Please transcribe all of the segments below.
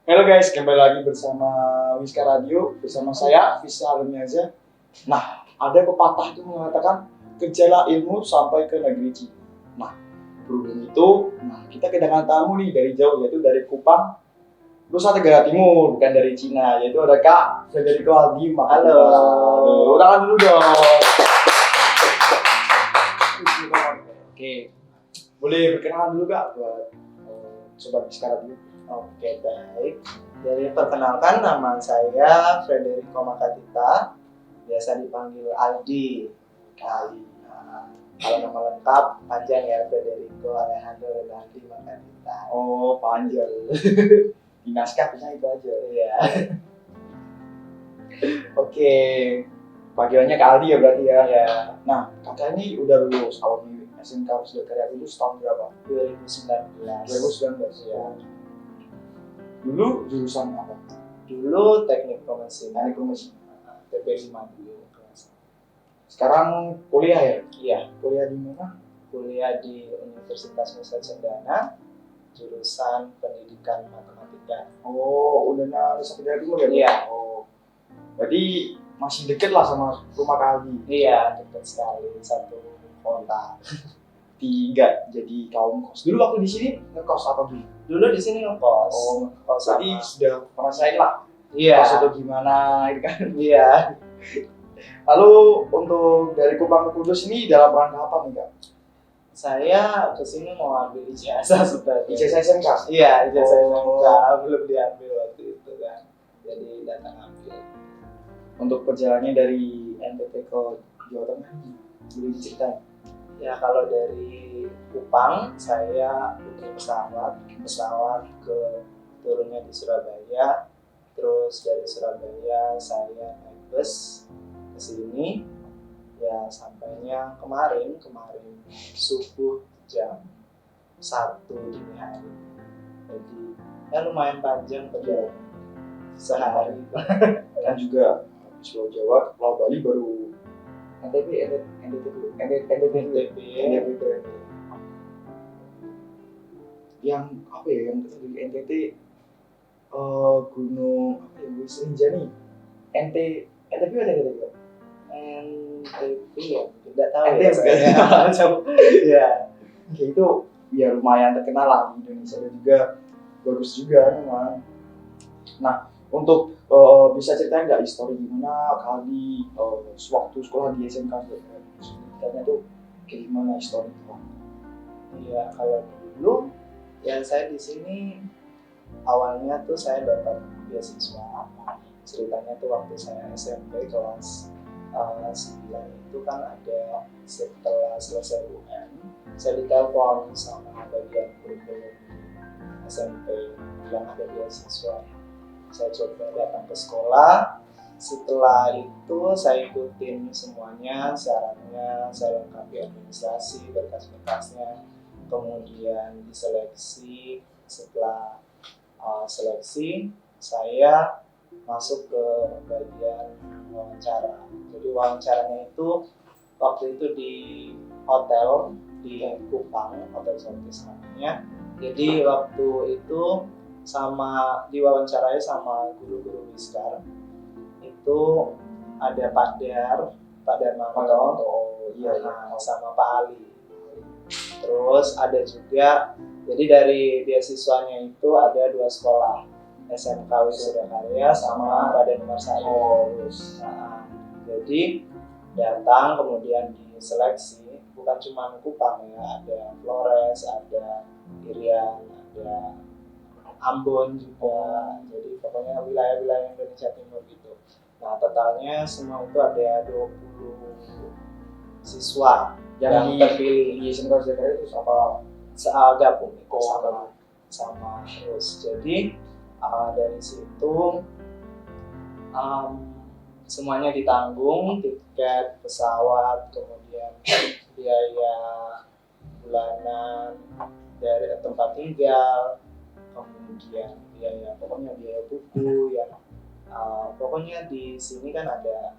Halo guys, kembali lagi bersama Wiska Radio, bersama saya Visa Armiaza. Nah, ada pepatah itu mengatakan kejarlah ilmu sampai ke negeri Cina. Nah, berhubung itu, kita kedatangan tamu nih dari jauh, yaitu dari Kupang, Nusa Tenggara Timur, bukan dari Cina, yaitu ada Kak Federico Aldi. Halo. Halo, tangan dulu dong. Oke, boleh berkenalan dulu Kak buat Sobat Wiska Radio. Oke, baik. Jadi perkenalkan, nama saya Federico Makatita, biasa dipanggil Aldi. Kalau nama lengkap panjang ya, Federico Alejandro Renaldi Makatita. Oh, panjang. Di naskah bisa itu aja. Iya. Oke, panggilannya Kak Aldi ya berarti ya. Iya. Nah, kakak ini udah lulus awal SMK Wisda Karya lulus tahun berapa? 2019. 2019 ya. Dulu jurusan apa? Dulu teknik pemesinan, Teknik mesin. TP5 dulu. Sekarang kuliah ya? Iya. Kuliah di mana? Kuliah di Universitas Nusa Cendana, jurusan pendidikan matematika. Oh, udah Nusa Tenggara Timur ya? Iya. Oh, berarti masih deket lah sama rumah Kak Aldi. Iya, dekat sekali, satu kota. Tiga jadi kaum kos. Dulu waktu di sini ngekos apa dulu? Dulu di sini ngekos. Oh, ngekos berarti sama. sudah merasain lah. Iya. Kos itu gimana, gitu kan? Iya. Lalu untuk dari Kupang ke Kudus ini dalam rangka apa nih Kak? Saya kesini mau ambil ijazah sebenarnya. Ijazah SMK? Iya, ijazah Oh. SMK belum diambil waktu itu kan. Jadi datang ambil. Untuk perjalanannya dari NTT ke Jawa Tengah ini, boleh diceritain? Ya kalau dari Kupang saya booking pesawat ke turunnya di Surabaya. Terus dari Surabaya saya naik bus ke sini. Ya sampainya kemarin subuh jam 1 dini hari. Jadi ya lumayan panjang perjalanan sehari. Kan juga habis Pulau Jawa ke Pulau Bali baru NTB dulu. Yang apa ya, yang dari NTT gunung apa ya, Gunung Rinjani. NTB ada gitu. NTB ya, tidak tahu NTB ya saya. Iya. Ya itu ya lumayan terkenal lah di Indonesia dan juga bagus juga memang. Nah, untuk bisa ceritain nggak histori gimana kali waktu sekolah di SMK pendidikannya tuh kayak gimana histori itu? Iya, kalau dulu ya saya di sini awalnya tuh saya dapat beasiswa. Ceritanya tuh waktu saya SMP kelas 9 itu kan ada setelah selesai UN, saya ditelepon sama bagian kurikulum SMP yang ada beasiswa. Saya coba datang ke sekolah. Setelah itu saya ikutin semuanya, syaratnya, saya lengkapi administrasi, berkas-berkasnya, kemudian diseleksi. Setelah seleksi, saya masuk ke bagian wawancara. Jadi wawancaranya itu waktu itu di hotel di Kupang, Hotel Sotis namanya. Jadi waktu itu diwawancarai sama guru-guru Wiskar. Itu ada Pak Darmanto, iya, sama Pak Ali. Terus ada juga, jadi dari beasiswanya itu ada 2 sekolah, SMK Wisda Karya sama Raden Marsai. Jadi datang kemudian diseleksi, bukan cuma Kupang ya, ada Flores, ada Irian, ada Ambon juga. Jadi pokoknya wilayah-wilayah Indonesia Timur gitu. Nah totalnya semua itu ada 20 siswa yang terpilih di SMK Wisda Karya itu apa? Gabung itu sama terus. Jadi dari situ semuanya ditanggung, tiket pesawat, kemudian biaya bulanan dari tempat tinggal, kemudian pokoknya biaya buku yang pokoknya di sini kan ada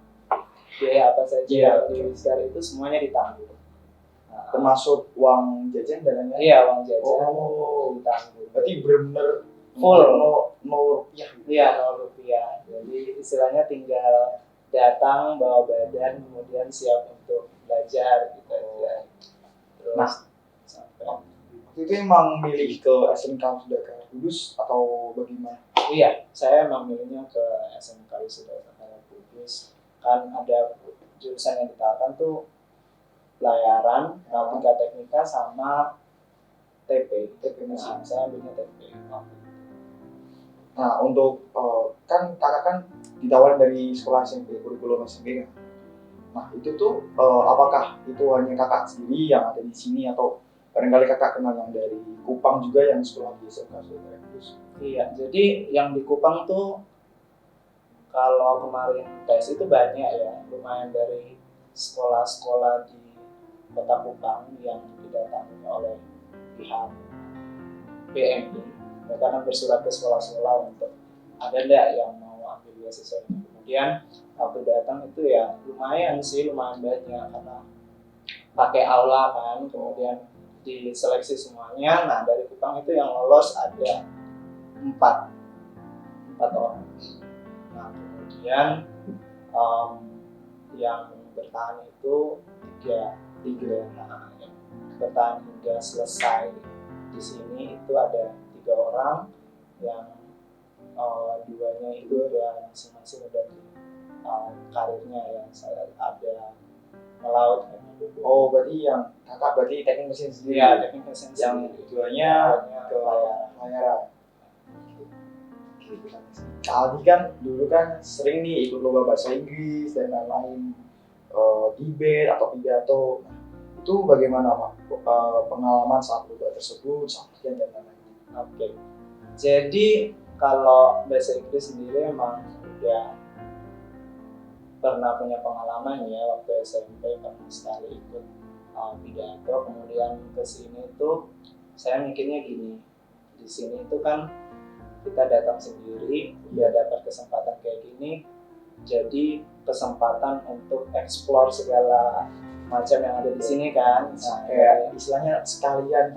biaya apa saja di Wiskar itu semuanya ditanggung. Termasuk uang jajan dan lain-lain? Iya, uang jajan ditanggung. ditanggung. Berarti benar-benar full 0 rupiah. Iya, 0 rupiah. Jadi istilahnya tinggal datang bawa badan kemudian siap untuk belajar gitu aja. Terus Nah, sampai waktu itu emang milih ke SMK sudah ke Kudus atau bagaimana? iya, saya emang milihnya ke SMK Wisuda Kudus. Kan ada jurusan yang ditawarkan tuh pelayaran, nautika teknika sama TP. Nah, saya ambilnya TP. Nah, untuk kan kakak kan ditawarin dari sekolah SMP, kurikulum SMP kan. Nah, itu tuh apakah itu hanya kakak sendiri yang ada di sini atau barangkali kakak kenal yang dari Kupang juga yang sekolah di SMK Saudara Kudus? Iya, jadi yang di Kupang tuh kalau kemarin tes itu banyak ya, lumayan dari sekolah-sekolah di Kota Kupang yang didatangi oleh pihak BMI. Mereka kan bersurat ke sekolah-sekolah untuk ada nggak yang mau ambil beasiswa ini. Kemudian waktu datang itu ya lumayan banyak karena pakai aula kan, kemudian diseleksi semuanya. Nah dari Kupang itu yang lolos ada empat orang. Nah kemudian yang bertahan itu tiga. Nah, yang bertahan hingga selesai di sini itu ada 3 orang, yang duanya itu udah masing-masing udah di karirnya ya. Saya ada melaut kan. Oh, berarti yang kakak berarti teknik mesin sendiri. Iya, teknik mesin Yang sendiri. duanya ke pelayaran. pelayaran. Aldi kan dulu kan sering nih ikut lomba bahasa Inggris dan lain-lain, debate atau pidato. Nah, itu bagaimana Pak pengalaman saat lomba tersebut, saat latihan dan lain-lain? Oke. Jadi kalau bahasa Inggris sendiri emang udah pernah punya pengalaman ya, waktu SMP pernah sekali ikut pidato. Kemudian ke sini tuh saya mikirnya gini, di sini tuh kan kita datang sendiri, udah dapat kesempatan kayak gini, jadi kesempatan untuk explore segala macam yang ada di sini kan. Nah, Kayak istilahnya sekalian.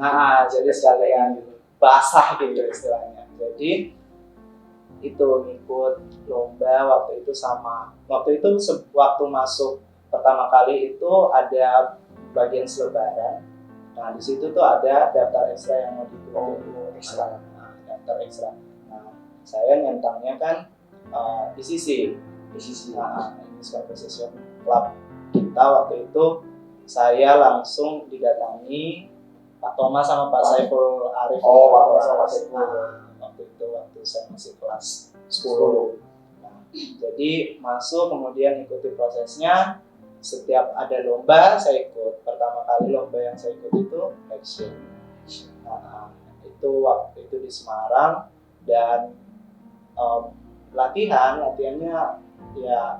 jadi sekalian basah gitu istilahnya. Jadi itu ngikut lomba waktu itu waktu masuk pertama kali itu ada bagian selebaran. Nah di situ tuh ada daftar ekstra yang mau diikuti. Ekstra. Nah, daftar ekstra. Nah saya nyentangnya kan di sisi. Nah, English Conversation Club kita waktu itu saya langsung didatangi Pak Thomas sama Pak Saiful Arif. Oh, Pak Thomas sama Pak Saiful. Waktu saya masih kelas 10. Nah, jadi masuk kemudian ikuti prosesnya. Setiap ada lomba saya ikut. Pertama kali lomba yang saya ikut itu action. Nah, itu waktu itu di Semarang dan latihannya ya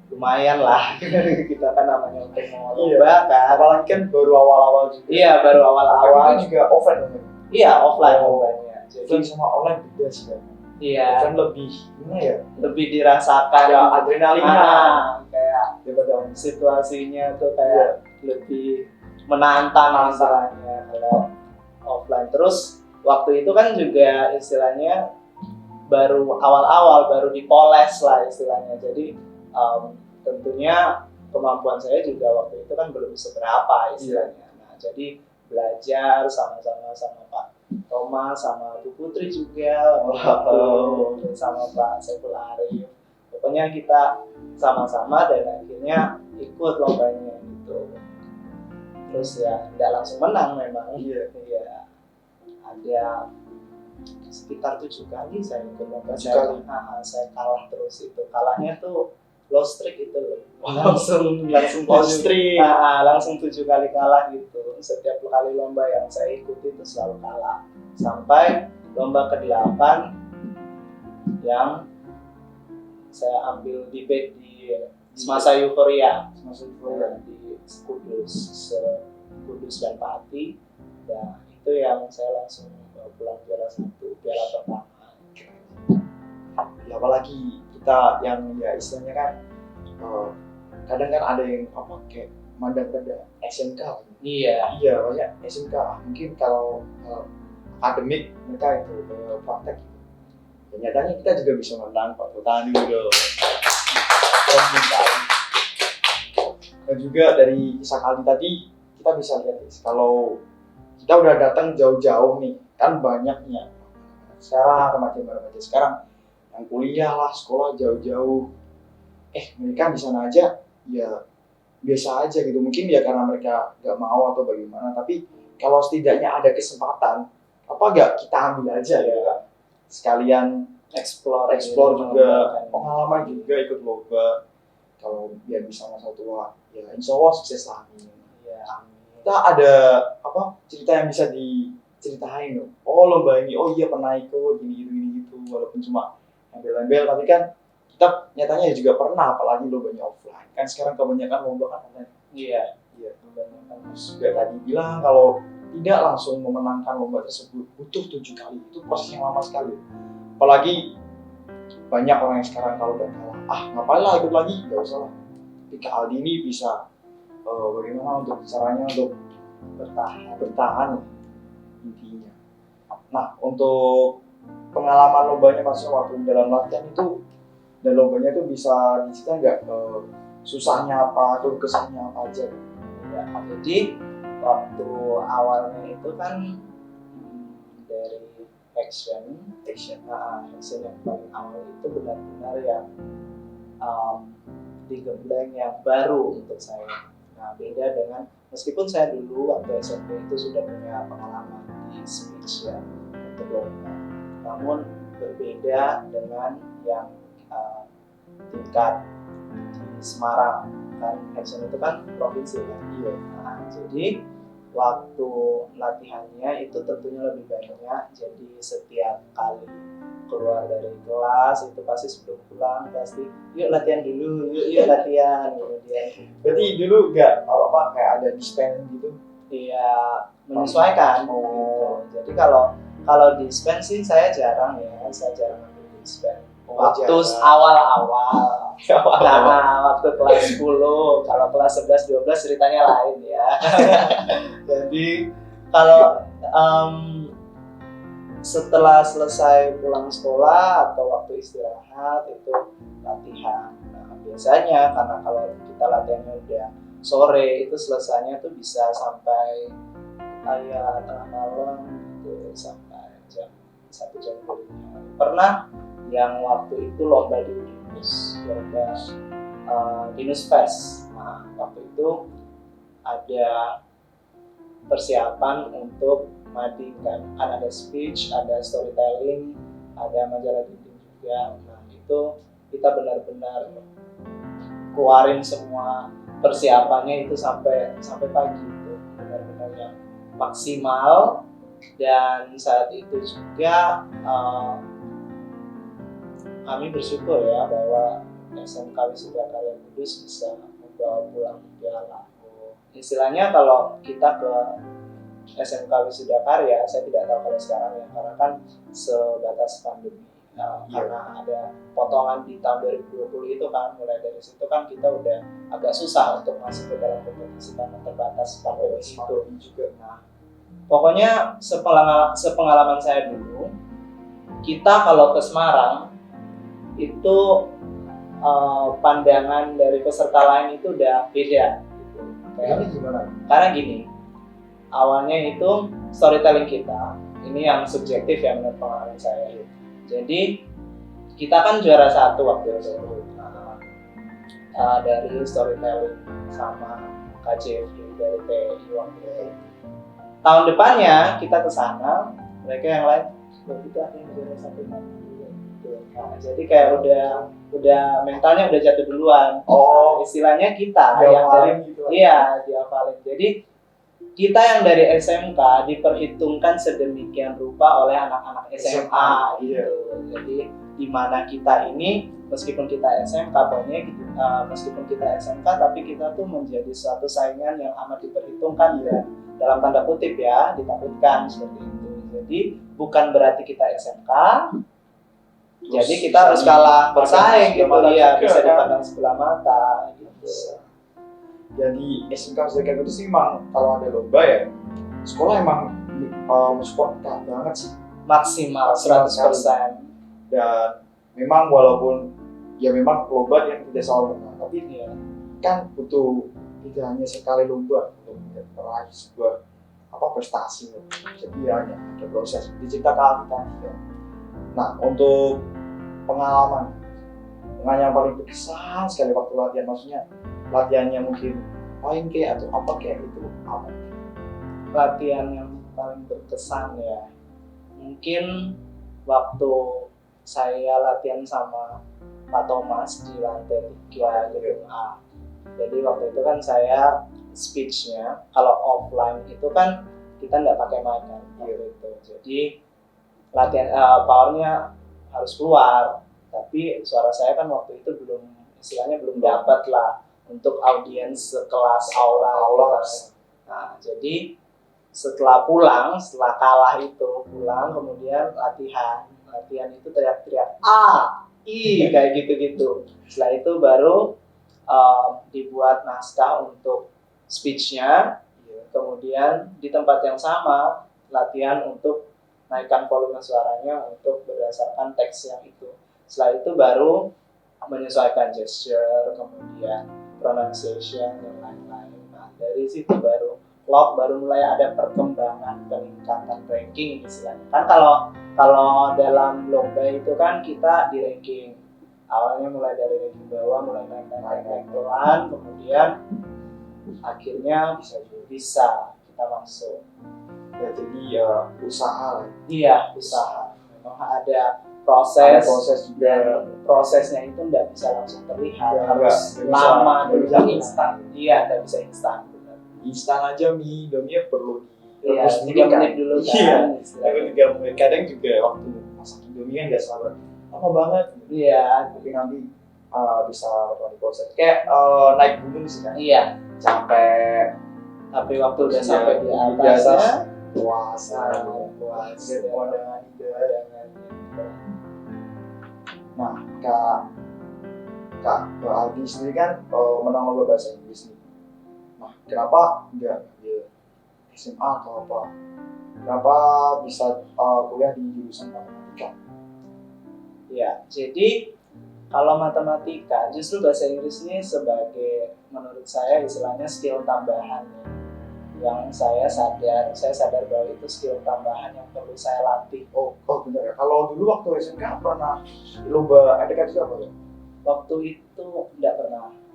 lumayan lah. Kita kan namanya untuk mau lomba kan. Apalagi kan baru awal-awal juga. Iya, baru awal-awal. Itu juga offline kan? Iya, offline lombanya. Jadi sama online beda sih kan. Iya. Offline lebih gimana ya? Lebih dirasakan Ya adrenalinnya. Kayak Daripada situasinya tuh kayak lebih menantang misalnya kalau offline. Terus waktu itu kan juga istilahnya baru awal-awal, baru dipoles lah istilahnya. Jadi tentunya kemampuan saya juga waktu itu kan belum seberapa istilahnya. Nah, jadi belajar sama-sama sama Pak Thomas, sama Bu Putri juga, sama Pak Saiful Arif. Pokoknya kita sama-sama dan akhirnya ikut lombanya gitu. Terus ya nggak langsung menang memang. Iya. Ada sekitar 7 kali saya ikut lomba. Saya kalah terus itu. Kalahnya tuh lost streak itu loh. Langsung lost streak. Langsung 7 kali kalah gitu. Setiap kali lomba yang saya ikuti itu selalu kalah. Sampai lomba ke-8 yang saya ambil debate di Semasa Euforia di Kudus dan Pati. Nah, itu yang saya langsung pulang juara 1, piala pertama. Ya, apalagi kita yang ya istilahnya kan kadang kan ada yang kayak mandang pada SMK. Iya, banyak SMK mungkin kalau akademik mereka itu praktek. Jadi nyatanya kita juga bisa menang. Pak Tangan dulu dong. Keren sekali. Dan juga dari kisah Kaldi tadi kita bisa lihat guys, kalau kita udah datang jauh-jauh nih, kan banyaknya sekarang remaja-remaja sekarang yang kuliah lah, sekolah jauh-jauh, mereka di sana aja ya biasa aja gitu. Mungkin ya karena mereka nggak mau atau bagaimana, tapi kalau setidaknya ada kesempatan, apa nggak kita ambil aja ya, sekalian explore juga, pengalaman juga, ikut lomba. Kalau biar bisa masa tua, ya insya Allah sukses lah. Ya, amin. Kita ada cerita yang bisa diceritain loh. Oh lomba ini, oh iya pernah ikut gini gitu, walaupun cuma embel-embel, tapi kan kita nyatanya juga pernah, apalagi lombanya offline. Kan sekarang kebanyakan lomba kan online. Iya. Terus juga tadi bilang kalau tidak langsung memenangkan lomba tersebut butuh 7 kali, itu proses yang lama sekali. Apalagi banyak orang yang sekarang kalau udah kalah, ngapain lah ikut lagi, nggak usah lah. Tapi Kak Aldi ini bisa bagaimana untuk caranya untuk bertahan intinya. Nah, untuk pengalaman lombanya maksudnya waktu dalam latihan itu, dan lombanya itu bisa diceritain nggak susahnya apa atau kesannya apa aja? Ya, jadi waktu awalnya itu kan dari action yang paling awal itu benar-benar yang digembleng yang baru untuk saya. Nah, beda dengan meskipun saya dulu waktu SMP itu sudah punya pengalaman di speech ya untuk lomba, namun berbeda dengan yang tingkat di Semarang. Kan action itu kan provinsi kan. Iya. Nah, jadi waktu latihannya itu tentunya lebih banyak. Jadi setiap kali keluar dari kelas itu pasti sebelum pulang pasti yuk latihan dulu, yuk latihan. Kemudian Berarti dulu nggak apa kayak ada dispen gitu? iya, menyesuaikan gitu. Jadi kalau dispen sih saya jarang ambil dispen. Waktu awal-awal. Nah, waktu kelas 10, kalau kelas 11, 12 ceritanya lain ya. Jadi kalau setelah selesai pulang sekolah atau waktu istirahat itu latihan. Nah, biasanya karena kalau kita latihannya udah sore itu selesainya tuh bisa sampai kayak tengah malam gitu, sampai jam 1 jam berikutnya. Pernah yang waktu itu lomba di Dinus Fest. Nah, waktu itu ada persiapan untuk mading kan ada speech, ada storytelling, ada majalah dinding juga. Nah, itu kita benar-benar keluarin semua persiapannya itu sampai pagi itu benar-benar yang maksimal. Dan saat itu juga kami bersyukur ya bahwa SMK Wisuda Karya Kudus bisa membawa pulang piala. Istilahnya kalau kita ke SMK Wisuda Karya, saya tidak tahu kalau sekarang ya, karena kan sebatas pandemi. Karena ada potongan di tahun 2020 itu kan, mulai dari situ kan kita udah agak susah untuk masuk ke dalam kompetisi karena terbatas pandemi itu juga. Nah, pokoknya sepengalaman saya dulu, kita kalau ke Semarang itu pandangan dari peserta lain itu udah beda gitu. Karena gini, awalnya itu storytelling kita, ini yang subjektif ya menurut pengalaman saya. Jadi kita kan juara 1 waktu itu dari storytelling sama KJFD dari PI waktu itu. Tahun depannya kita ke sana, mereka yang lain begitu ada yang juara 1 lagi. Nah, jadi kayak udah mentalnya udah jatuh duluan. Istilahnya kita yang dari gitu. Iya, dihafalin. Jadi kita yang dari SMK diperhitungkan sedemikian rupa oleh anak-anak SMA gitu. Jadi di mana kita ini meskipun kita SMK meskipun kita SMK tapi kita tuh menjadi suatu saingan yang amat diperhitungkan ya, dalam tanda kutip ya, ditakutkan seperti itu. Jadi bukan berarti kita SMK jadi kita harus kalah bersaing gitu ya, bisa dipandang sebelah mata gitu. Jadi SMK Wisuda Karya Kudus memang kalau ada lomba ya, sekolah emang support banget sih, maksimal 100%. Dan memang walaupun ya memang lomba yang tidak selalu menang, tapi Iya. kan butuh tidak hanya sekali lomba untuk meraih sebuah prestasi. Jadi hanya ada proses diciptakan kita. Nah, untuk pengalaman yang paling berkesan sekali waktu latihan, maksudnya latihannya mungkin main kayak atau apa kayak itu apa? Latihan yang paling berkesan ya, mungkin waktu saya latihan sama Pak Thomas di lantai 3 gedung A. Jadi waktu itu kan saya speech-nya kalau offline itu kan kita nggak pakai mic kan waktu itu. Jadi latihan powernya harus keluar, tapi suara saya kan waktu itu belum, istilahnya belum dapat lah untuk audiens sekelas aula. Nah, jadi setelah kalah itu pulang, kemudian latihan itu teriak-teriak kayak gitu. Setelah itu baru dibuat naskah untuk speech-nya, kemudian di tempat yang sama latihan untuk naikkan volume suaranya untuk berdasarkan teks yang itu. Setelah itu baru menyesuaikan gesture, kemudian pronunciation dan lain-lain. Nah, dari situ baru mulai ada perkembangan peningkatan ranking istilahnya. Kan kalau dalam lomba itu kan kita di ranking. Awalnya mulai dari ranking bawah, mulai naik pelan, kemudian akhirnya bisa kita masuk. Ya jadi ya usaha lah. Iya, usaha. Memang ada proses juga. Prosesnya itu nggak bisa langsung terlihat, Ya, harus nggak lama dan bisa instan. Iya, nggak bisa instan. Instan aja Indomie perlu Iya, direbus 3 menit dulu kan. Iya. istilahnya. 3 menit. Kadang juga waktu masak Indomie kan nggak sabar, lama banget. Iya, Tapi nanti bisa di proses. Kayak naik gunung sih kan. iya. Capek. Tapi waktu udah Iya, sampai di di atasnya, atas. Puasa. puas. Lihat pemandangan indah. Pemandangan. Nah, Kak Aldi sendiri kan menang lomba bahasa Inggris nih. Nah, kenapa enggak ambil SMA atau apa? Kenapa bisa kuliah di jurusan matematika? Ya, jadi kalau matematika, justru bahasa Inggris ini sebagai, menurut saya istilahnya skill tambahan yang saya sadar bahwa itu skill tambahan yang perlu saya latih. Oh benar. Kalau dulu waktu SMK pernah lomba MTK juga apa ya? Waktu itu nggak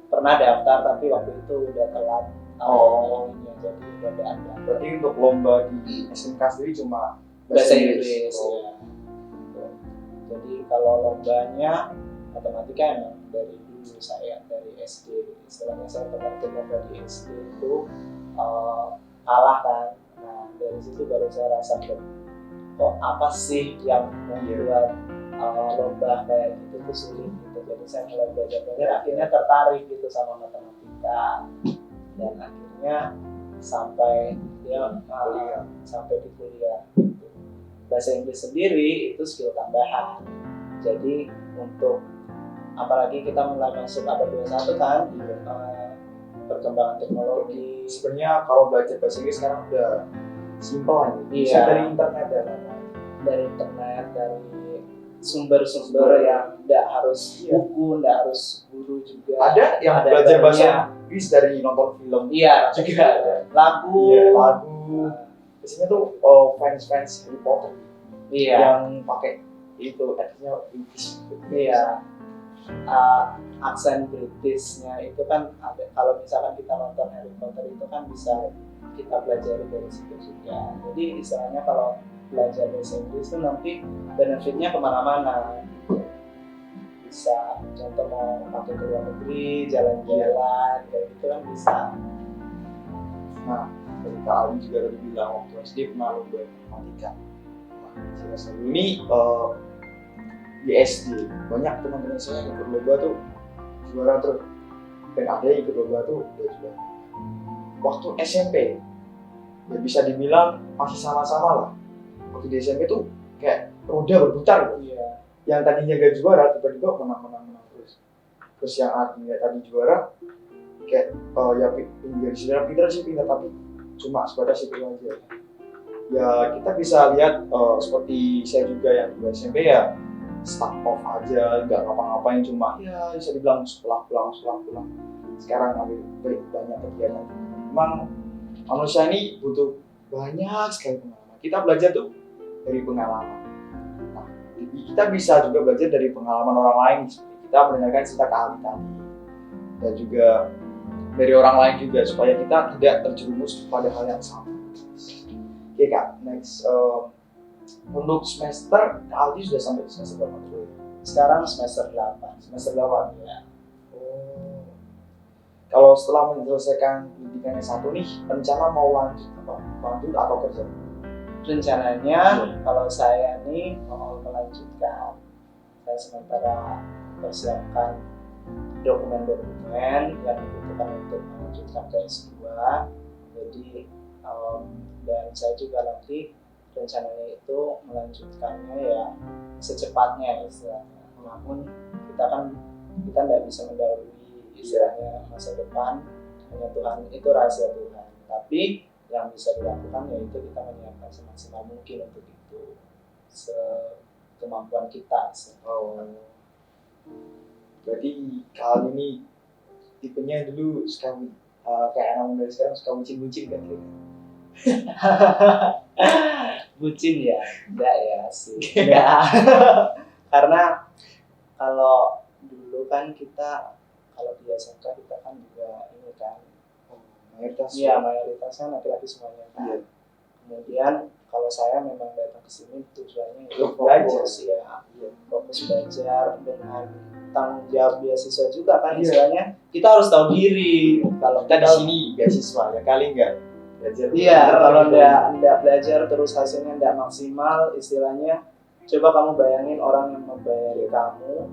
pernah daftar, tapi waktu itu udah telat. Jadi udah ada. Berarti untuk lomba di SMK sendiri cuma Bahasa Inggris. Oh. Ya. Jadi kalau lombanya matematika emang dari dulu saya dari SD, istilahnya saya pernah ikut lomba di SD itu kalah kan. Nah dari situ baru saya rasa kok apa sih yang membuat lomba kayak gitu tuh sulit gitu. Jadi saya mulai belajar, akhirnya tertarik gitu sama matematika dan akhirnya sampai sampai di kuliah gitu. Bahasa Inggris sendiri itu skill tambahan. Jadi untuk apalagi kita mulai masuk abad 21 kan, perkembangan teknologi. Sebenarnya kalau belajar bahasa Inggris sekarang udah simpel aja. Bisa dari internet dan lain-lain. Dari internet, dari sumber-sumber yang tidak harus buku, tidak harus guru juga. Ada yang belajar bahasa Inggris dari nonton film. Iya, juga ada. Lagu. Iya, lagu. Biasanya tuh fans Harry Potter. Iya. Yang pakai itu artinya Inggris. Iya. Aksen Britishnya itu kan ada. Kalau misalkan kita nonton Harry Potter itu kan bisa kita pelajari dari situ juga. Jadi istilahnya kalau belajar bahasa Inggris itu nanti benefitnya kemana-mana. Bisa contoh mau pakai ke luar negeri, jalan-jalan, kayak gitu kan bisa. Nah, dari Kak Ali juga tadi bilang waktu SD pernah lomba matematika. Nah, saya sendiri ini di SD banyak teman-teman saya yang ikut lomba tuh juara terus, dan ada yang ikut lomba tuh udah juara. Waktu SMP ya bisa dibilang masih sama-sama lah. Waktu di SMP tuh kayak roda berputar gitu. Iya. Yang tadinya gak juara tiba-tiba menang terus yang artinya tadi juara kayak ya pintar sih pintar, tapi cuma sebatas itu aja. Ya kita bisa lihat seperti saya juga yang di SMP ya stuck off aja, nggak ngapa-ngapain, cuma ya bisa dibilang sekolah pulang. Sekarang lebih banyak kegiatan. Memang manusia ini butuh banyak sekali pengalaman. Kita belajar tuh dari pengalaman. Nah, kita bisa juga belajar dari pengalaman orang lain. Kita mendengarkan cerita keahlian tadi, dan juga dari orang lain juga, supaya kita tidak terjerumus pada hal yang sama. Oke Kak, next. Untuk semester, Kak Aldi sudah sampai semester berapa dulu? Sekarang semester 8. Semester 8 Ya. Oh. Kalau setelah menyelesaikan pendidikan S1 nih, rencana mau lanjut apa? Lanjut atau kerja? Rencananya kalau saya nih mau melanjutkan, saya sementara persiapkan dokumen-dokumen yang dibutuhkan untuk melanjutkan ke S2. Jadi dan saya juga nanti rencananya itu melanjutkannya ya secepatnya istilahnya. Namun kita tidak bisa mendahului istilahnya masa depan, hanya Tuhan itu rahasia Tuhan. Tapi yang bisa dilakukan yaitu kita menyiapkan semaksimal mungkin untuk itu, sekemampuan kita. Oh. Berarti kali ini tipenya dulu suka kayak anak muda sekarang suka bucin-bucin kan? Bucin ya? Enggak ya sih. Enggak. Karena kalau dulu kan kita, kalau di SMK kita kan juga ini kan, mayoritas kan laki-laki semuanya kan. Iya. Kemudian kalau saya memang datang ke sini tujuannya itu fokus ya, fokus belajar dengan tanggung jawab beasiswa juga kan. Iya. Istilahnya kita harus tahu diri. Kalau Kita di sini beasiswa ya, kali enggak belajar. Iya, kalau enggak belajar terus hasilnya enggak maksimal, istilahnya coba kamu bayangin orang yang membayari kamu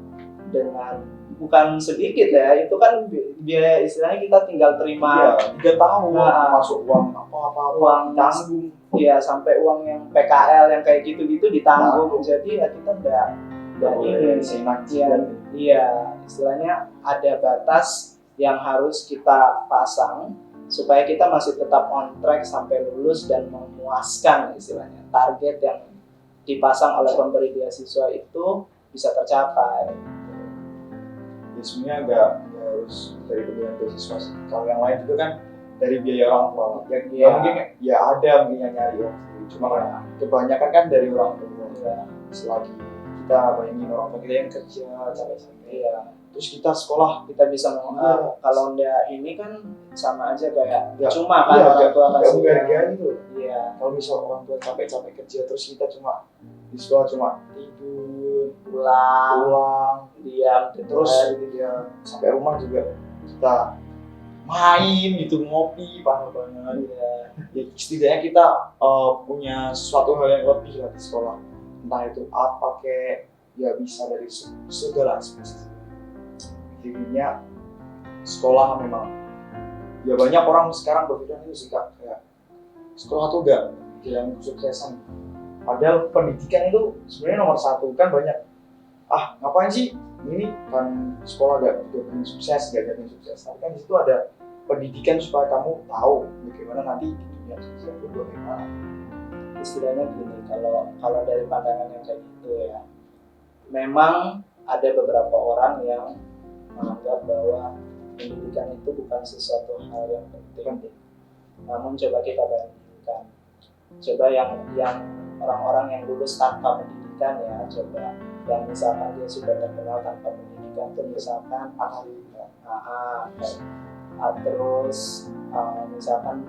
dengan bukan sedikit ya, itu kan biaya istilahnya kita tinggal terima 3 tahun masuk uang uang tanggung, ya sampai uang yang PKL yang kayak gitu-gitu ditanggung. Jadi ya kita enggak ini iya, istilahnya ada batas yang harus kita pasang supaya kita masih tetap on track sampai lulus dan memuaskan, istilahnya target yang dipasang oleh pemberi beasiswa itu bisa tercapai. Ya sebenarnya nggak harus dari pemberian beasiswa sih. Kalau yang lain juga kan dari biaya orang tua. Ya mungkin ya ada mungkin yang nyari uang sendiri. Cuma kan kebanyakan kan dari orang tua. Selagi kita bayangin orang tua kita yang kerja capek-capek. Terus kita sekolah Kita bisa kalau enggak ini kan sama aja kayak cuma kan orang tua kasih menghargai itu. Iya. Kalau misal orang tua capek-capek kerja terus kita cuma di sekolah cuma tidur, pulang, diam, terus ya sampai rumah juga kita main gitu, ngopi banget. Ya setidaknya kita punya sesuatu hal yang lebih lah di sekolah. Entah itu apa kayak ya bisa dari segala aspek. Jadinya sekolah memang ya banyak orang sekarang berpikir itu sih Kak, kayak sekolah tuh gak jalan kesuksesan. Padahal pendidikan itu sebenarnya nomor 1 kan. Banyak ngapain sih ini kan sekolah gak jadi sukses, tapi kan di situ ada pendidikan supaya kamu tahu bagaimana nanti di dunia kerja itu bagaimana. Istilahnya gini, kalau dari pandangan yang kayak gitu ya, memang ada beberapa orang yang menganggap bahwa pendidikan itu bukan sesuatu hal yang penting. Namun coba kita bandingkan, coba yang orang-orang yang lulus tanpa pendidikan ya, coba yang misalkan dia sudah terkenal tanpa pendidikan tuh misalkan terus misalkan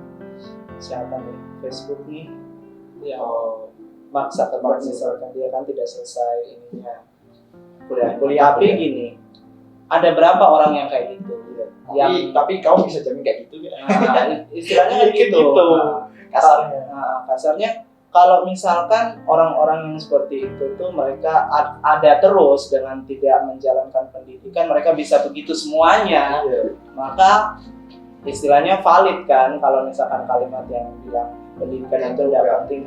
siapa nih, Facebook nih yang Mark Zuckerberg misalkan, dia kan tidak selesai ininya kuliah. Tapi gini, ada berapa orang yang kayak gitu? Tapi kamu bisa jamin kayak gitu ya? Istilahnya kan gitu. Kasarnya kalau misalkan orang-orang yang seperti itu tuh mereka ada terus dengan tidak menjalankan pendidikan, mereka bisa begitu semuanya. Maka istilahnya valid kan kalau misalkan kalimat yang bilang pendidikan itu tidak penting.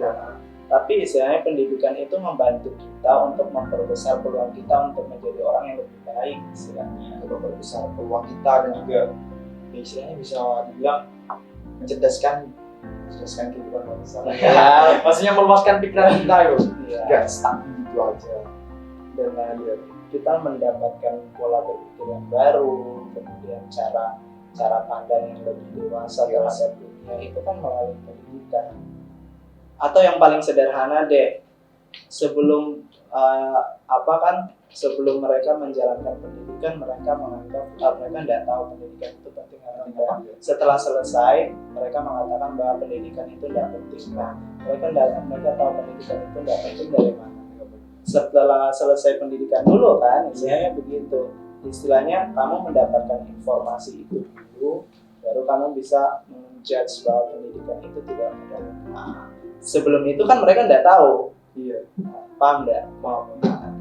Tapi istilahnya pendidikan itu membantu kita untuk memperbesar peluang kita untuk menjadi orang yang lebih baik, istilahnya memperbesar peluang kita, dan juga istilahnya bisa dibilang mencerdaskan kehidupan bangsa. Maksudnya meluaskan pikiran kita itu. Gak stuck gitu aja. dengan kita mendapatkan pola berpikir yang baru, kemudian cara pandang yang lebih dewasa terhadap dunia itu kan melalui pendidikan. Atau yang paling sederhana deh, sebelum sebelum mereka menjalankan pendidikan, mereka menganggap mereka tidak tahu pendidikan itu penting atau enggak. Setelah selesai, mereka mengatakan bahwa pendidikan itu tidak penting. Nah, mereka tahu pendidikan itu tidak penting dari mana? Setelah selesai pendidikan dulu kan, istilahnya begitu. Istilahnya kamu mendapatkan informasi itu dulu, baru kamu bisa menjudge bahwa pendidikan itu tidak penting. Nah, sebelum itu kan mereka tidak tahu. Paham nggak?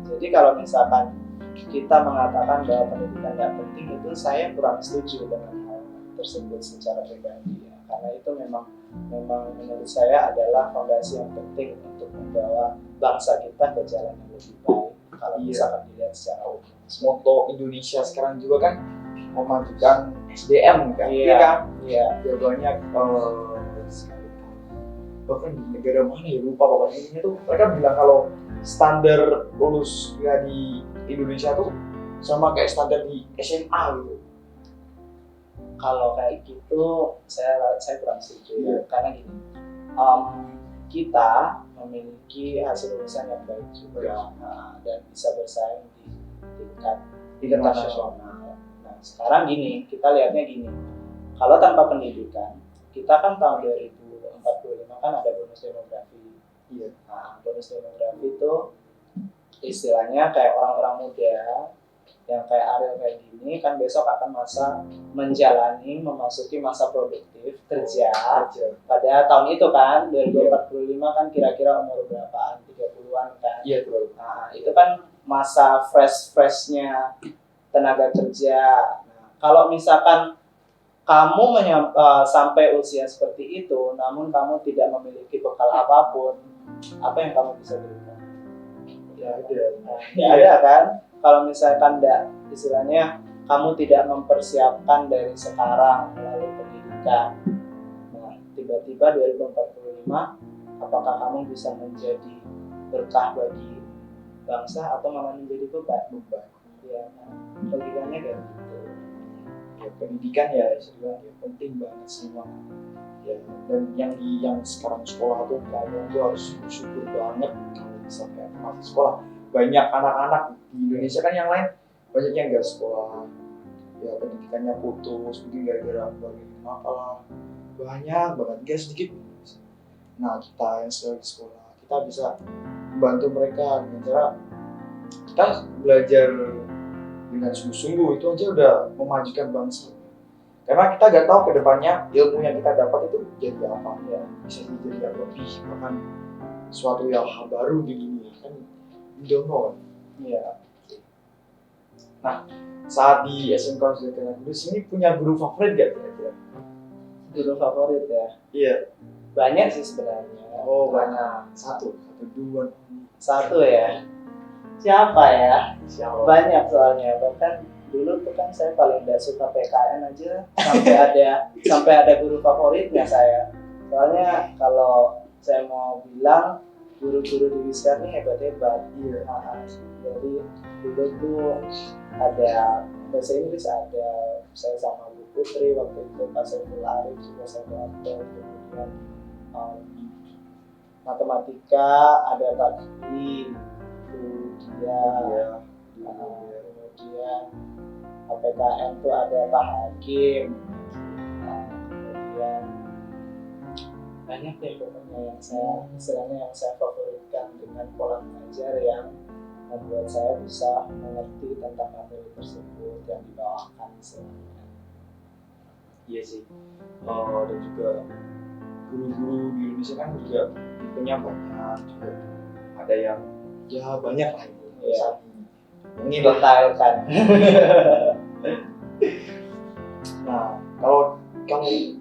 Jadi kalau misalkan kita mengatakan bahwa pendidikan tidak penting, itu saya kurang setuju dengan hal tersebut secara pribadi ya. Karena itu memang menurut saya adalah fondasi yang penting untuk membawa bangsa kita ke jalan yang lebih baik. Kalau misalkan dilihat secara umum, moto Indonesia sekarang juga kan memajukan SDM kan? Iya. Jawabannya bahkan di negara mana ya lupa pokoknya ini tuh mereka bilang kalau standar lulus kuliah di Indonesia tuh sama kayak standar di SMA gitu. Kalau kayak gitu saya kurang setuju karena gini, kita memiliki hasil lulusan yang baik juga dan bisa bersaing di tingkat internasional. Nah sekarang gini, kita lihatnya gini, kalau tanpa pendidikan kita kan tahun 2045 kan ada bonus demografi. Nah bonus demografi itu istilahnya kayak orang-orang muda yang kayak Ariel kayak gini kan besok akan memasuki masa produktif kerja pada tahun itu kan 2045 kan kira-kira umur berapaan, 30-an kan. Nah itu kan masa freshnya tenaga kerja. Nah, kalau misalkan kamu sampai usia seperti itu namun kamu tidak memiliki bekal apapun, apa yang kamu bisa berikan? Ada kan? Kalau misalkan istilahnya kamu tidak mempersiapkan dari sekarang melalui pendidikan, nah tiba-tiba 2045 apakah kamu bisa menjadi berkah bagi bangsa atau malah menjadi beban? Ya, logikanya kayak gitu. Ya, pendidikan ya penting banget semua. Ya, dan yang sekarang sekolah tuh kalian tuh harus bersyukur banget kalau bisa kayak masih sekolah. Banyak anak-anak di Indonesia kan yang lain banyak yang nggak sekolah, ya pendidikannya putus mungkin gara-gara kenapa lah, banyak banget nggak sedikit. Nah kita yang sedang di sekolah kita bisa membantu mereka dengan cara kita belajar dengan sungguh-sungguh, itu aja udah memajukan bangsa. Karena kita nggak tahu kedepannya ilmu yang kita dapat itu jadi apa ya, bisa jadi lebih bahkan suatu yang baru di dunia kan. Iya. Nah, saat di SMK Sudirman ini punya guru favorit gak kira-kira? Guru favorit ya? Iya. Banyak sih sebenarnya. Oh banyak. Satu, dua. Satu ya? Siapa ya? Banyak soalnya. Bahkan dulu tuh kan saya paling gak suka PKN aja sampai ada guru favoritnya saya. Soalnya kalau saya mau bilang guru-guru di Wiscar ini hebat-hebat. Jadi dulu tuh ada bahasa Inggris, ada saya sama Bu Putri waktu itu, Pak Saiful Arif juga saya dapat. Kemudian matematika ada Pak Didi, itu dia. Kemudian PPKN tuh ada Pak Hakim. Kemudian banyak deh pokoknya yang saya favoritkan dengan pola mengajar yang membuat saya bisa mengerti tentang materi tersebut yang dibawakan istilahnya. Iya sih. Dan juga guru-guru di Indonesia kan juga tipenya banyak juga. Ada yang ya banyak lah itu. Ya. Ini detailkan. Nah, kalau kamu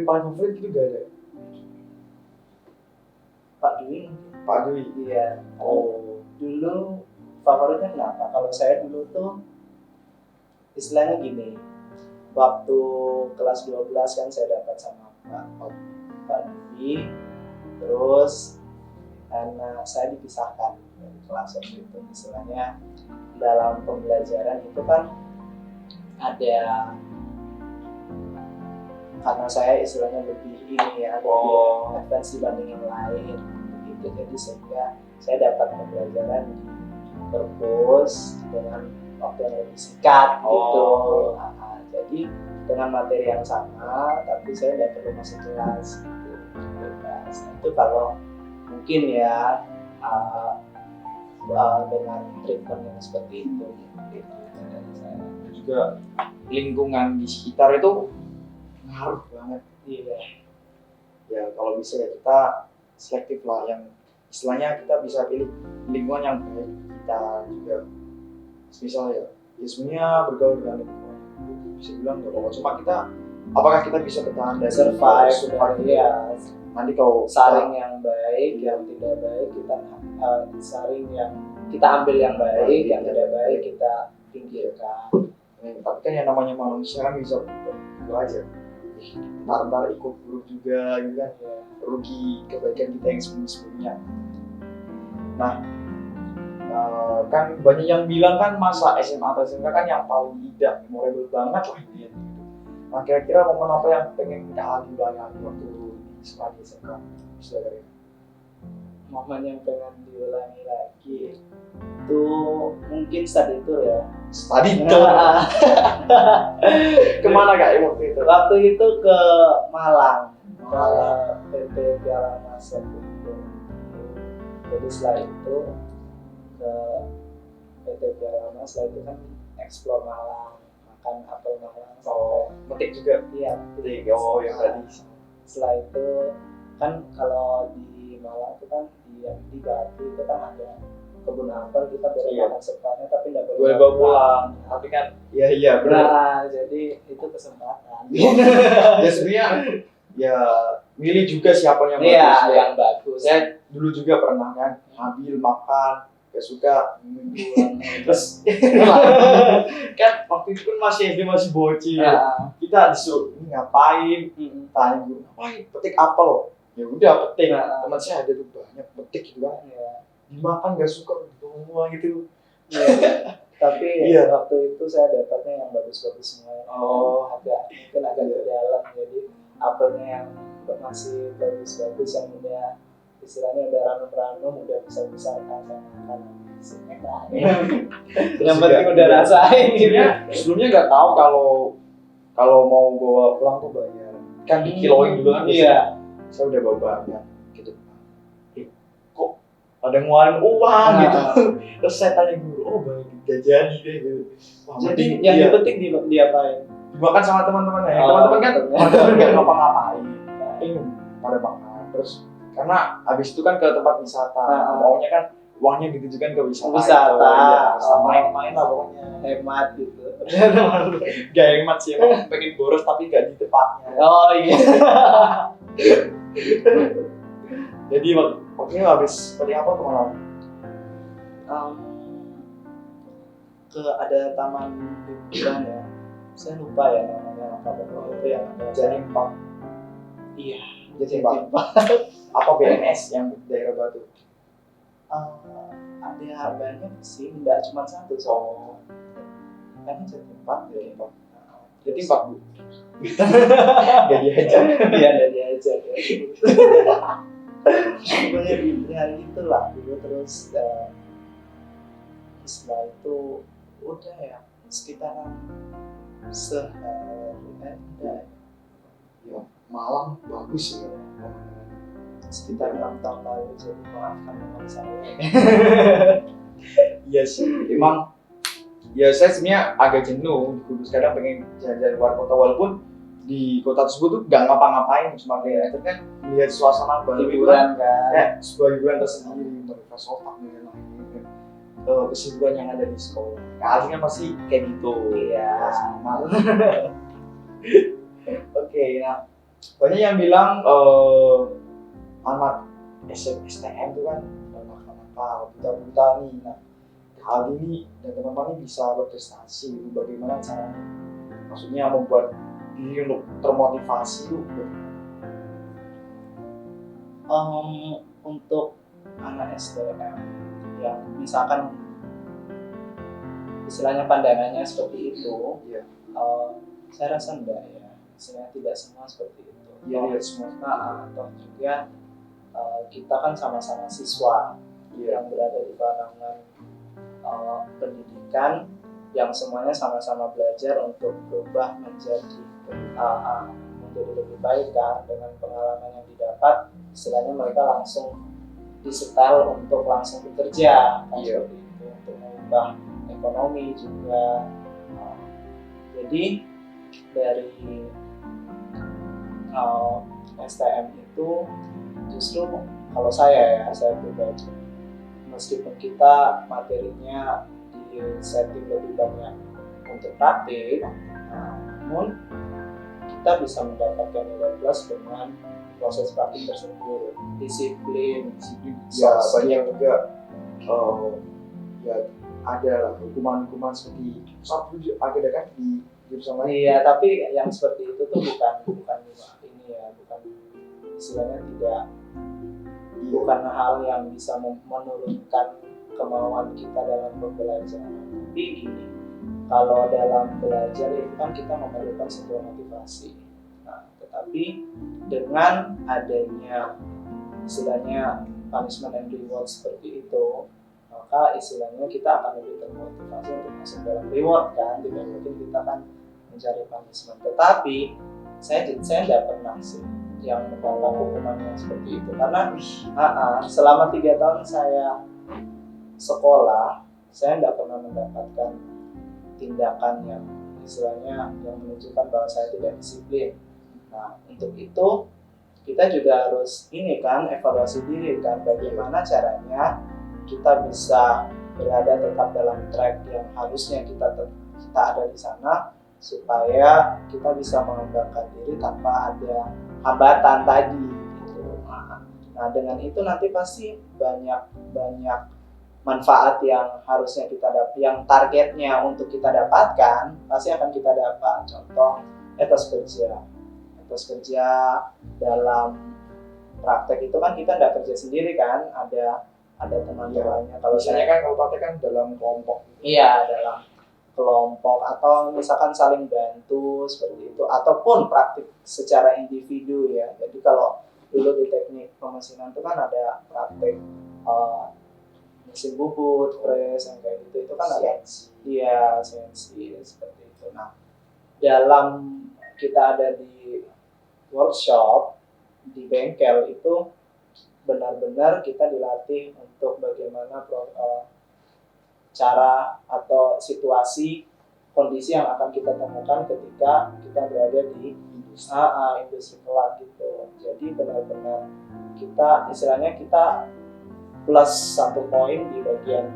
paling favorit itu gak ada? Pak Dwi. Iya. Dulu favoritnya kenapa? Kalau saya dulu tuh istilahnya gini, waktu kelas 12 kan saya dapat sama Pak Dwi, terus karena saya dipisahkan dari kelas waktu itu. Istilahnya dalam pembelajaran itu kan ada, karena saya istilahnya lebih ini ya, lebih advance dibanding yang lain gitu. Jadi sehingga saya dapat pembelajaran di perpus dengan waktu yang lebih singkat gitu. Nah, jadi dengan materi yang sama tapi saya tidak perlu masuk kelas gitu. Bebas. Nah, itu kalau mungkin ya dengan treatment yang seperti itu gitu dari saya. Juga lingkungan di sekitar itu ngaruh banget. Iya. Ya kalau bisa ya kita selektif lah, yang istilahnya kita bisa pilih lingkungan yang baik. Kita juga misal ya sebenarnya bergaul dengan lingkungan bisa bilang nggak apa-apa, cuma kita apakah kita bisa bertahan dan Survive ya. nanti kalau Saring yang baik, yang tidak baik kita saring yang kita ambil yang baik, yang tidak baik kita pinggirkan. tapi kan yang namanya manusia kan bisa berubah aja, ntar ikut buruk juga gitu kan, rugi kebaikan kita yang sebelumnya. Nah kan banyak yang bilang kan masa SMA atau SMK kan yang paling tidak memorable banget lah ini. Nah kira-kira momen apa yang pengen kita ulangi waktu di sekolah di SMK? Saudara, Momen yang pengen diulangi lagi itu mungkin study tour ya. study tour. Kemana kak waktu itu? Waktu itu ke Malang, ke PT Piala Mas waktu itu. Jadi setelah itu ke PT Piala Mas, setelah itu kan explore Malang, makan apel Malang. Metik juga. Iya, Metik. Oh ya tadi. Setelah itu kan kalau di Malang itu kan di Batu itu kan ada kebun apel, kita boleh makan sepatnya tapi nggak boleh bawa pulang. Tapi kan iya benar. Nah, jadi itu kesempatan. Ya sebenarnya ya milih juga siapa yang Iya, bagus. yang bagus. Saya dulu juga pernah kan ambil makan gak suka terus kan waktu itu kan masih SD masih bocil. Kita disuruh ini ngapain, tanya guru ngapain, petik apel. Ya udah petik. Teman saya ada tuh banyak petik gitu kan. Dimakan gak suka semua gitu. Tapi Iya. waktu itu saya dapatnya yang bagus-bagus semua. Mungkin agak ke dalam, jadi apelnya yang masih bagus-bagus, yang udah istilahnya udah ranum-ranum, udah besar-besar kan, saya makan enak. Yang penting udah rasain. Sebelumnya nggak tahu kalau mau bawa pulang tuh bayar. Kan dikiloin dulu kan. Iya. Saya udah bawa banyak gitu. Kok ada ngeluarin uang gitu. Terus saya tanya guru, banyak gak jadi deh gitu. Jadi yang dipetik diapain? Dimakan sama teman-teman ya. Teman-teman kan nggak ngapa-ngapain. Pada makan. Terus karena habis itu kan ke tempat wisata. Maunya kan uangnya ditujukan ke wisata. Ya, main-main lah pokoknya. Hemat gitu. Gak hemat sih, emang pengen boros tapi gak di tempatnya. Oh iya. Jadi waktunya habis seperti apa kemana? Ke ada taman hiburan ya. Saya lupa ya namanya apa, itu yang ada Jatimpak. Iya, Jatimpak. Apa BNS yang daerah Batu? ada banyak sih, nggak cuma satu kan Jatimpak. Jatimpak Bu. Gak diajak. Iya, ada diajak ya. Pokoknya di hari itulah dulu. Terus setelah itu udah ya sekitaran sehari ya. Malang bagus ya. Sekitar 6 tahun lalu, jadi maafkan memang saya. Iya sih, emang ya saya sebenarnya agak jenuh di Kudus, kadang pengen jalan-jalan luar kota walaupun di kota tersebut tuh gak ngapa-ngapain, cuma kayak kan melihat suasana baru Hiburan kan, kayak sebuah hiburan tersendiri, merefresh otak dan lain-lain. Kesibukan yang ada di sekolah, kali kan pasti kayak gitu. Iya. Sama. Oke, nah banyak yang bilang anak STM itu kan nakal, buta nih. Nah, hal ini dan teman-teman ini bisa berprestasi. Bagaimana caranya? Maksudnya membuat diri untuk termotivasi itu. Untuk anak STM yang misalkan istilahnya pandangannya seperti itu, Iya. saya rasa enggak ya, istilahnya tidak semua seperti itu. Iya, semua. Atau juga kita kan sama-sama siswa Iya. yang berada di kalangan pendidikan yang semuanya sama-sama belajar untuk berubah menjadi lebih baik kan, dengan pengalaman yang didapat istilahnya mereka langsung disetel untuk langsung bekerja kan, Iya. seperti itu, untuk mengubah ekonomi juga. Jadi dari STM itu justru kalau saya pribadi, meskipun kita materinya di setting lebih banyak untuk praktik, namun kita bisa mendapatkan nilai plus dengan proses praktik tersebut. Disiplin Ya soft banyak skill. juga ya ada lah hukuman seperti satu ada kan di jurusan lain. Iya, tapi yang seperti itu tuh bukan ini ya, bukan istilahnya tidak, bukan hal yang bisa menurunkan kemauan kita dalam pembelajaran. Tapi gini, kalau dalam belajar itu kan kita memerlukan sebuah motivasi. Nah, tetapi dengan adanya istilahnya punishment and reward seperti itu, maka istilahnya kita akan lebih termotivasi untuk masuk dalam reward kan, dibandingin kita kan mencari punishment. Tetapi saya tidak pernah sih yang mendapat hukuman yang seperti itu, karena selama 3 tahun saya sekolah, saya tidak pernah mendapatkan tindakan yang istilahnya yang menunjukkan bahwa saya tidak disiplin. Nah, untuk itu kita juga harus ini kan, evaluasi diri kan, bagaimana caranya kita bisa berada tetap dalam track yang harusnya kita ada di sana, supaya kita bisa mengembangkan diri tanpa ada hambatan tadi gitu. Nah, dengan itu nanti pasti banyak manfaat yang harusnya kita dapat, yang targetnya untuk kita dapatkan pasti akan kita dapat. Contoh etos kerja dalam praktek itu kan kita tidak kerja sendiri kan, ada teman-temannya. Kalau Biasanya kan kalau praktek kan dalam kelompok. Iya, dalam kelompok atau misalkan saling bantu seperti itu, ataupun praktik secara individu ya. Jadi kalau dulu di teknik pemesinan itu kan ada praktik mesin bubut, press, yang kayak gitu, itu kan ada CNC seperti itu. Nah, dalam kita ada di workshop di bengkel itu benar-benar kita dilatih untuk bagaimana cara atau situasi kondisi yang akan kita temukan ketika kita berada di industri kelak gitu. Jadi benar-benar kita istilahnya kita plus 1 poin di bagian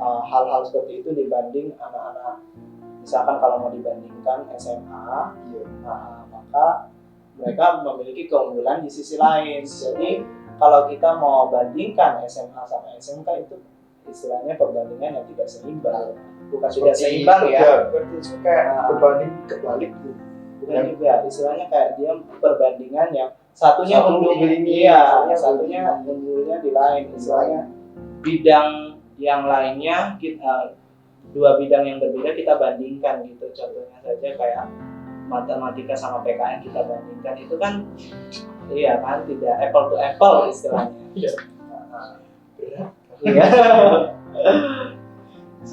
hal-hal seperti itu dibanding anak-anak, misalkan kalau mau dibandingkan SMA, maka mereka memiliki keunggulan di sisi lain. Jadi kalau kita mau bandingkan SMA sama SMK itu istilahnya perbandingan yang tidak seimbang. Bukan tidak seimbang ya. Berarti kayak berbanding kebalik tuh. Bukan juga, istilahnya kayak dia perbandingan yang satunya unggul ini, satunya unggulnya di lain. Istilahnya bidang yang lainnya kita, 2 bidang yang berbeda kita bandingkan gitu. Contohnya saja kayak matematika sama PKN kita bandingkan, itu kan iya kan, tidak apple to apple istilahnya. Iya. Berat. Iya.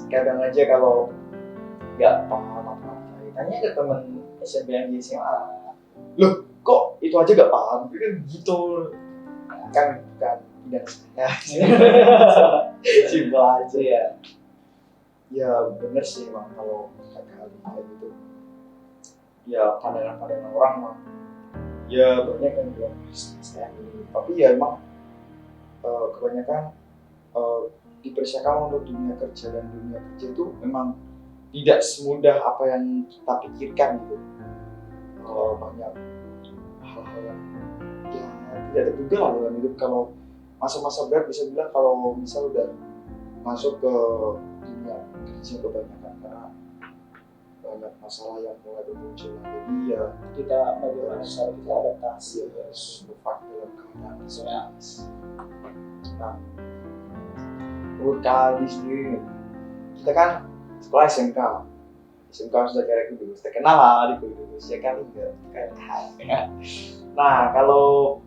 Kadang aja kalau nggak paham apa-apa, tanya ke teman SMP yang di SMA, loh kok itu aja nggak paham, kan gitu kan tidak simpel aja ya. Ya bener sih emang kalau kata kayak gitu, ya pandangan orang mah ya banyak yang bilang saya ini, tapi ya emang kebanyakan dipersiapkan untuk dunia kerja, dan dunia kerja itu memang tidak semudah apa yang kita pikirkan gitu. Banyak hal-hal yang tidak terduga lah dalam hidup. Kalau masa-masa berat bisa bilang kalau misal udah masuk ke dunia kerja kebanyakan, karena banyak masalah yang mulai bermunculan. Jadi ya Kita bagaimana cara kita adaptasi harus berpikir dalam keadaan sesuai. Nah, menurut kali sendiri, kita kan sekolah SMK sudah kayak Kudus, terkenal lah di Kudus ya kali enggak kayak. Nah kalau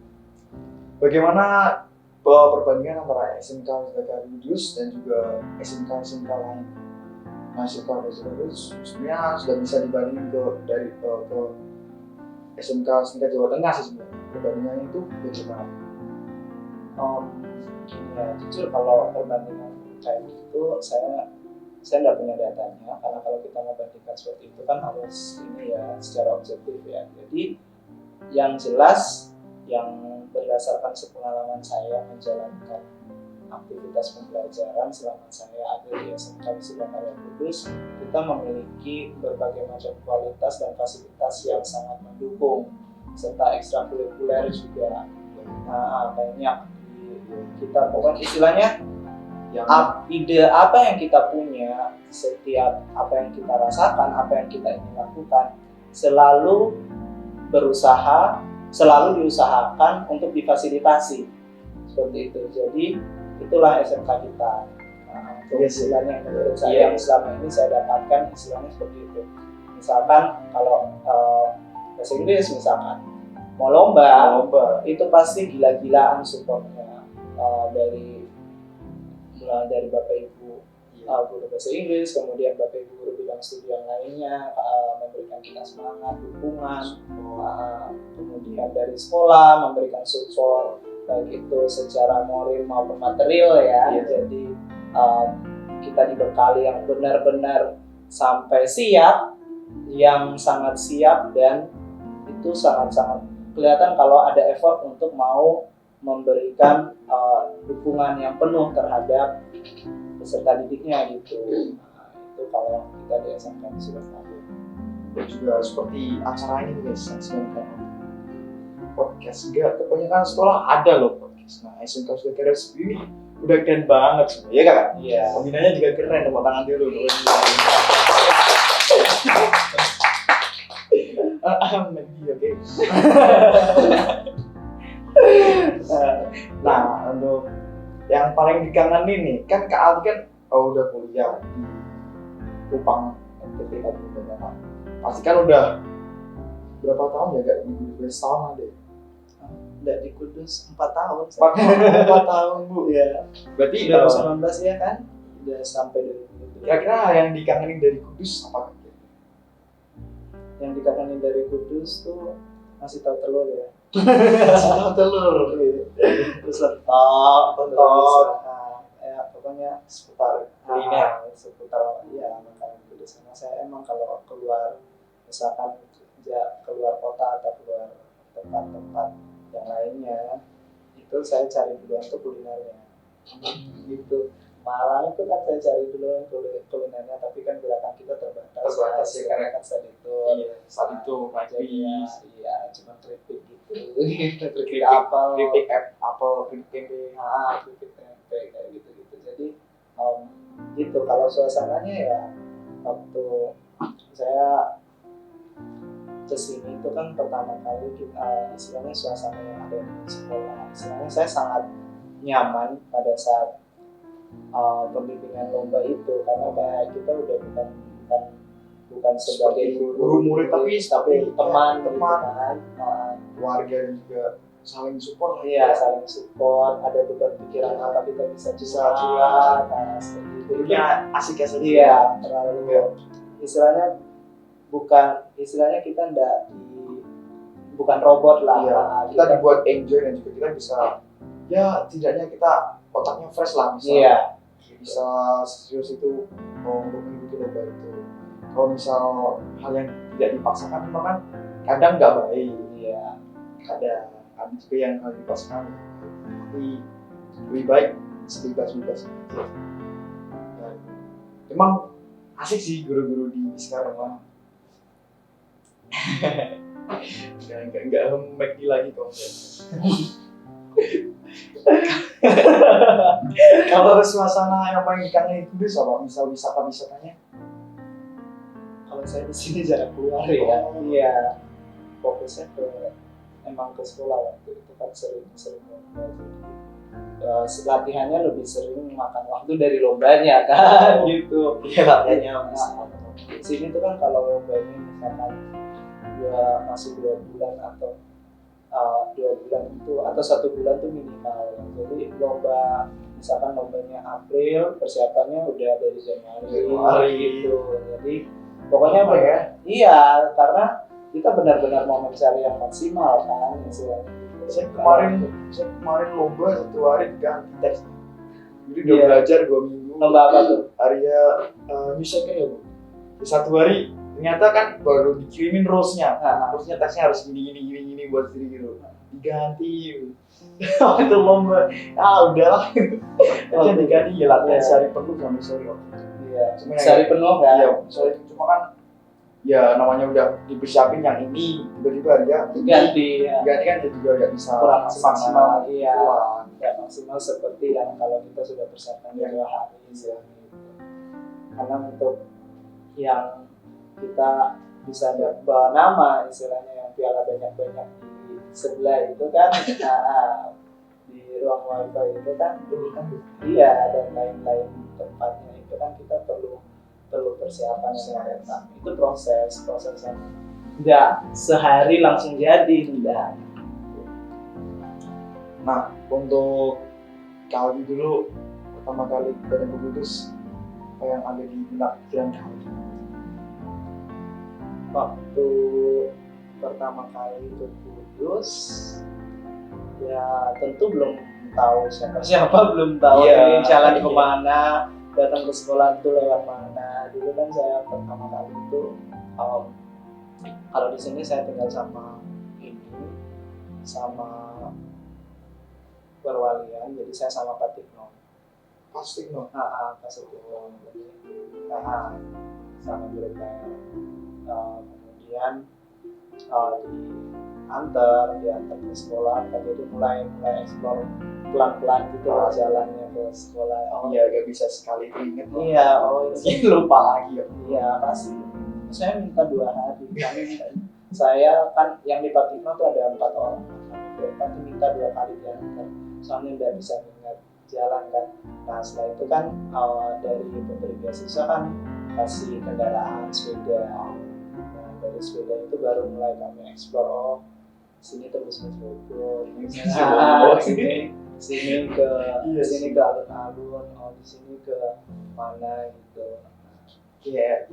bagaimana perbandingan antara SMK Sudah Kudus dan juga SMK lain? Nah SMK Kudus sebenarnya sudah bisa dibandingin ke SMK Jawa Tengah sih sebenarnya. Perbandingannya itu bagaimana? Ya, jujur kalau perbandingan kayak gitu saya nggak punya datanya, karena kalau kita membandingkan seperti itu kan harus ini ya secara objektif ya. Jadi yang jelas, yang berdasarkan sepengalaman saya menjalankan aktivitas pembelajaran selama saya ada di SMK Wisuda Karya Kudus, kita memiliki berbagai macam kualitas dan fasilitas yang sangat mendukung, serta ekstrakurikuler juga. Nah, banyak kita pokoknya istilahnya Yang ide apa yang kita punya, setiap apa yang kita rasakan, apa yang kita ingin lakukan, selalu diusahakan untuk difasilitasi seperti itu. Jadi itulah SMK kita. Nah, istilahnya menurut saya yang selama ini saya dapatkan istilahnya seperti itu. Misalkan kalau bahasa Inggris misalkan mau lomba itu pasti gila-gilaan supportnya dari Bapak Ibu guru bahasa Inggris, kemudian Bapak Ibu guru bidang studi yang lainnya memberikan kita semangat, dukungan, kemudian dari sekolah memberikan support baik itu secara moral maupun material ya. Jadi kita dibekali yang benar-benar sampai siap, yang sangat siap, dan itu sangat-sangat kelihatan kalau ada effort untuk mau memberikan dukungan yang penuh terhadap peserta didiknya gitu. Nah, itu kalau kita di SMK Wisuda Karya. dan juga seperti acara ini guys, yang sedang podcast enggak, kebanyakan sekolah ada loh podcast. Nah SMK Wisuda Karya ini udah keren banget sebenarnya, ya kan? Iya. Pembinanya juga keren, tepuk tangan dulu. Oke. Nah, untuk yang paling dikangenin nih, kan Kak Aldi kan udah kuliah di Kupang NTT Kabupaten. Pasti kan udah berapa tahun ya Kak? Di tahun ada. Udah di Kudus 4 tahun. 4 tahun Bu ya. Berarti 2019 ya kan? Udah sampai 2020. Kira-kira yang dikangenin dari Kudus apa? Yang dikangenin dari Kudus tuh masih tahu telur ya. Tahu telur. Terus letok, ya pokoknya seputar kuliner, seputar ya makanan Kudus. Karena saya emang kalau keluar misalkan keluar kota atau keluar tempat-tempat yang lainnya, itu saya cari duluan tuh kulinernya. Gitu. Malang itu kan saya cari duluan kulinernya, tapi kan gerakan kita terbatas ya, karena kan saat itu iya cuma keripik gitu. keripik apel, keripik tempe, keripik tempe kayak gitu. Jadi gitu. Kalau suasananya ya waktu saya kesini itu kan pertama kali kita istilahnya suasana yang ada di sekolah, istilahnya saya sangat nyaman pada saat pembimbingan lomba itu, karena kayak kita udah bukan sebagai guru murid tapi teman gitu kan, keluarga juga saling support. Iya, saling support. Ada beban pikiran apa kita bisa curhat, seperti itu. Punya asik ya sendiri. Iya, terlalu istilahnya kita bukan robot lah. Iya, kita dibuat enjoy dan juga kita bisa ya tidaknya kita otaknya fresh lah, bisa serius itu untuk mengikuti lomba itu. Kalau misal hal yang tidak dipaksakan memang kan kadang nggak baik. Iya, ada juga yang hal dipaksakan, tapi lebih baik sebebas-bebasnya aja. Dan emang asik sih guru-guru di sekarang lah. Nggak hembek lagi kok. Kalau suasana yang paling dikangenin itu apa? Misal wisatanya? Kalau saya di sini jarang keluar ya. Iya. Fokusnya emang ke sekolah waktu itu kan sering lomba, jadi latihannya lebih sering makan waktu dari lombanya kan gitu. Iya latihannya Nah, di sini tuh kan kalau lomba ini misalkan masih 2 bulan atau 2 bulan itu atau 1 bulan tuh minimal. Jadi lomba misalkan lombanya April, persiapannya udah dari Januari gitu. Jadi pokoknya apa ya? iya, karena kita benar-benar mau mencari yang maksimal kan istilahnya gitu. Saya kemarin lomba 1 hari ganti tes. Jadi udah Iya. belajar 2 minggu. Lomba apa tuh? Area New Second ya Bu. Di 1 hari ternyata kan baru dikirimin rules-nya. Rules-nya tesnya harus gini buat diri gitu. Diganti. Itu lomba. Udahlah. Tesnya diganti ya latihan sehari penuh sampai sore waktu itu. Iya. Cuma Sehari penuh kan? Iya, sehari cuma kan ya namanya udah dipersiapin yang ini tiba-tiba dia Ganti ya. ganti kan dia juga nggak bisa Kurang maksimal iya. Wah. Nggak maksimal seperti yang kalau kita sudah persiapkan Iya. 2 hari istilahnya gitu. Karena untuk yang kita bisa bawa nama istilahnya yang piala banyak-banyak di sebelah itu kan di ruang wifi itu kan iya, dan lain-lain tempatnya itu kan kita perlu persiapan yang matang. Itu proses yang nggak sehari langsung jadi, enggak. Nah, untuk kali dulu pertama kali badan putus apa yang ada di benak pikiran kali? Waktu pertama kali itu putus, ya tentu belum tahu siapa belum tahu Iya, ini jalan iya. kemana, datang ke sekolah itu lewat mana. Dulu kan saya pertama kali itu kalau di sini saya tinggal sama perwalian, jadi saya sama Pak Tikno. Pasti no. Pak Tikno. Sama guru PL. Kemudian diantar ke sekolah, jadi mulai eksplor pelan-pelan gitu jalannya ke sekolah. Iya, gak bisa sekali itu inget. Iya, ini lupa lagi ya. Iya pasti. Saya minta 2 hari. Saya kan yang di Patikno tuh ada 4 orang. Tapi minta 2 kali diantar. Soalnya nggak bisa ingat jalan kan. Nah setelah itu kan dari pemberi beasiswa kan kasih kendaraan sepeda. Nah dari sepeda itu baru mulai kami eksplor. Sini tembus Bogor. Sini ke alun-alun. Di sini ke mana gitu. Iya.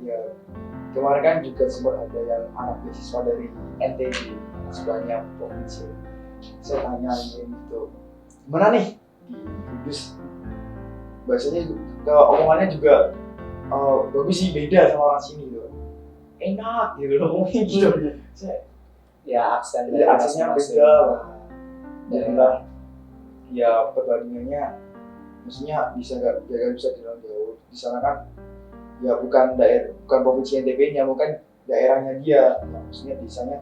Kemarin kan juga sempat ada yang anak beasiswa dari NTB, sebanyak provinsi. Saya tanya gitu, gimana nih di Kudus? Bahasanya omongannya juga bagus sih, beda sama orang sini gitu. Enak gitu loh ngomongnya gitu. Ya aksen Jadi aksennya beda. Dia bilang ya perbandingannya maksudnya bisa dibilang jauh. Di sana kan ya bukan provinsi NTB-nya, bukan daerahnya dia. Nah, maksudnya di sana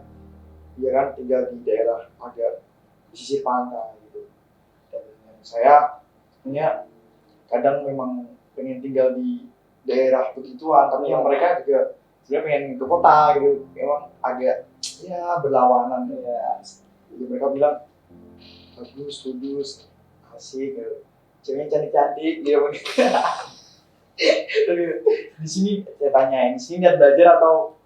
dia kan tinggal di daerah agak di sisi pantai gitu. Dan saya sebenarnya kadang memang pengen tinggal di daerah begituan, tapi yang mereka juga sebenarnya pengen ke kota gitu. Memang agak ya berlawanan ya. Jadi mereka bilang bagus, Kudus, asik gitu. Ceweknya cantik-cantik gitu. Di sini saya tanyain, di sini niat belajar atau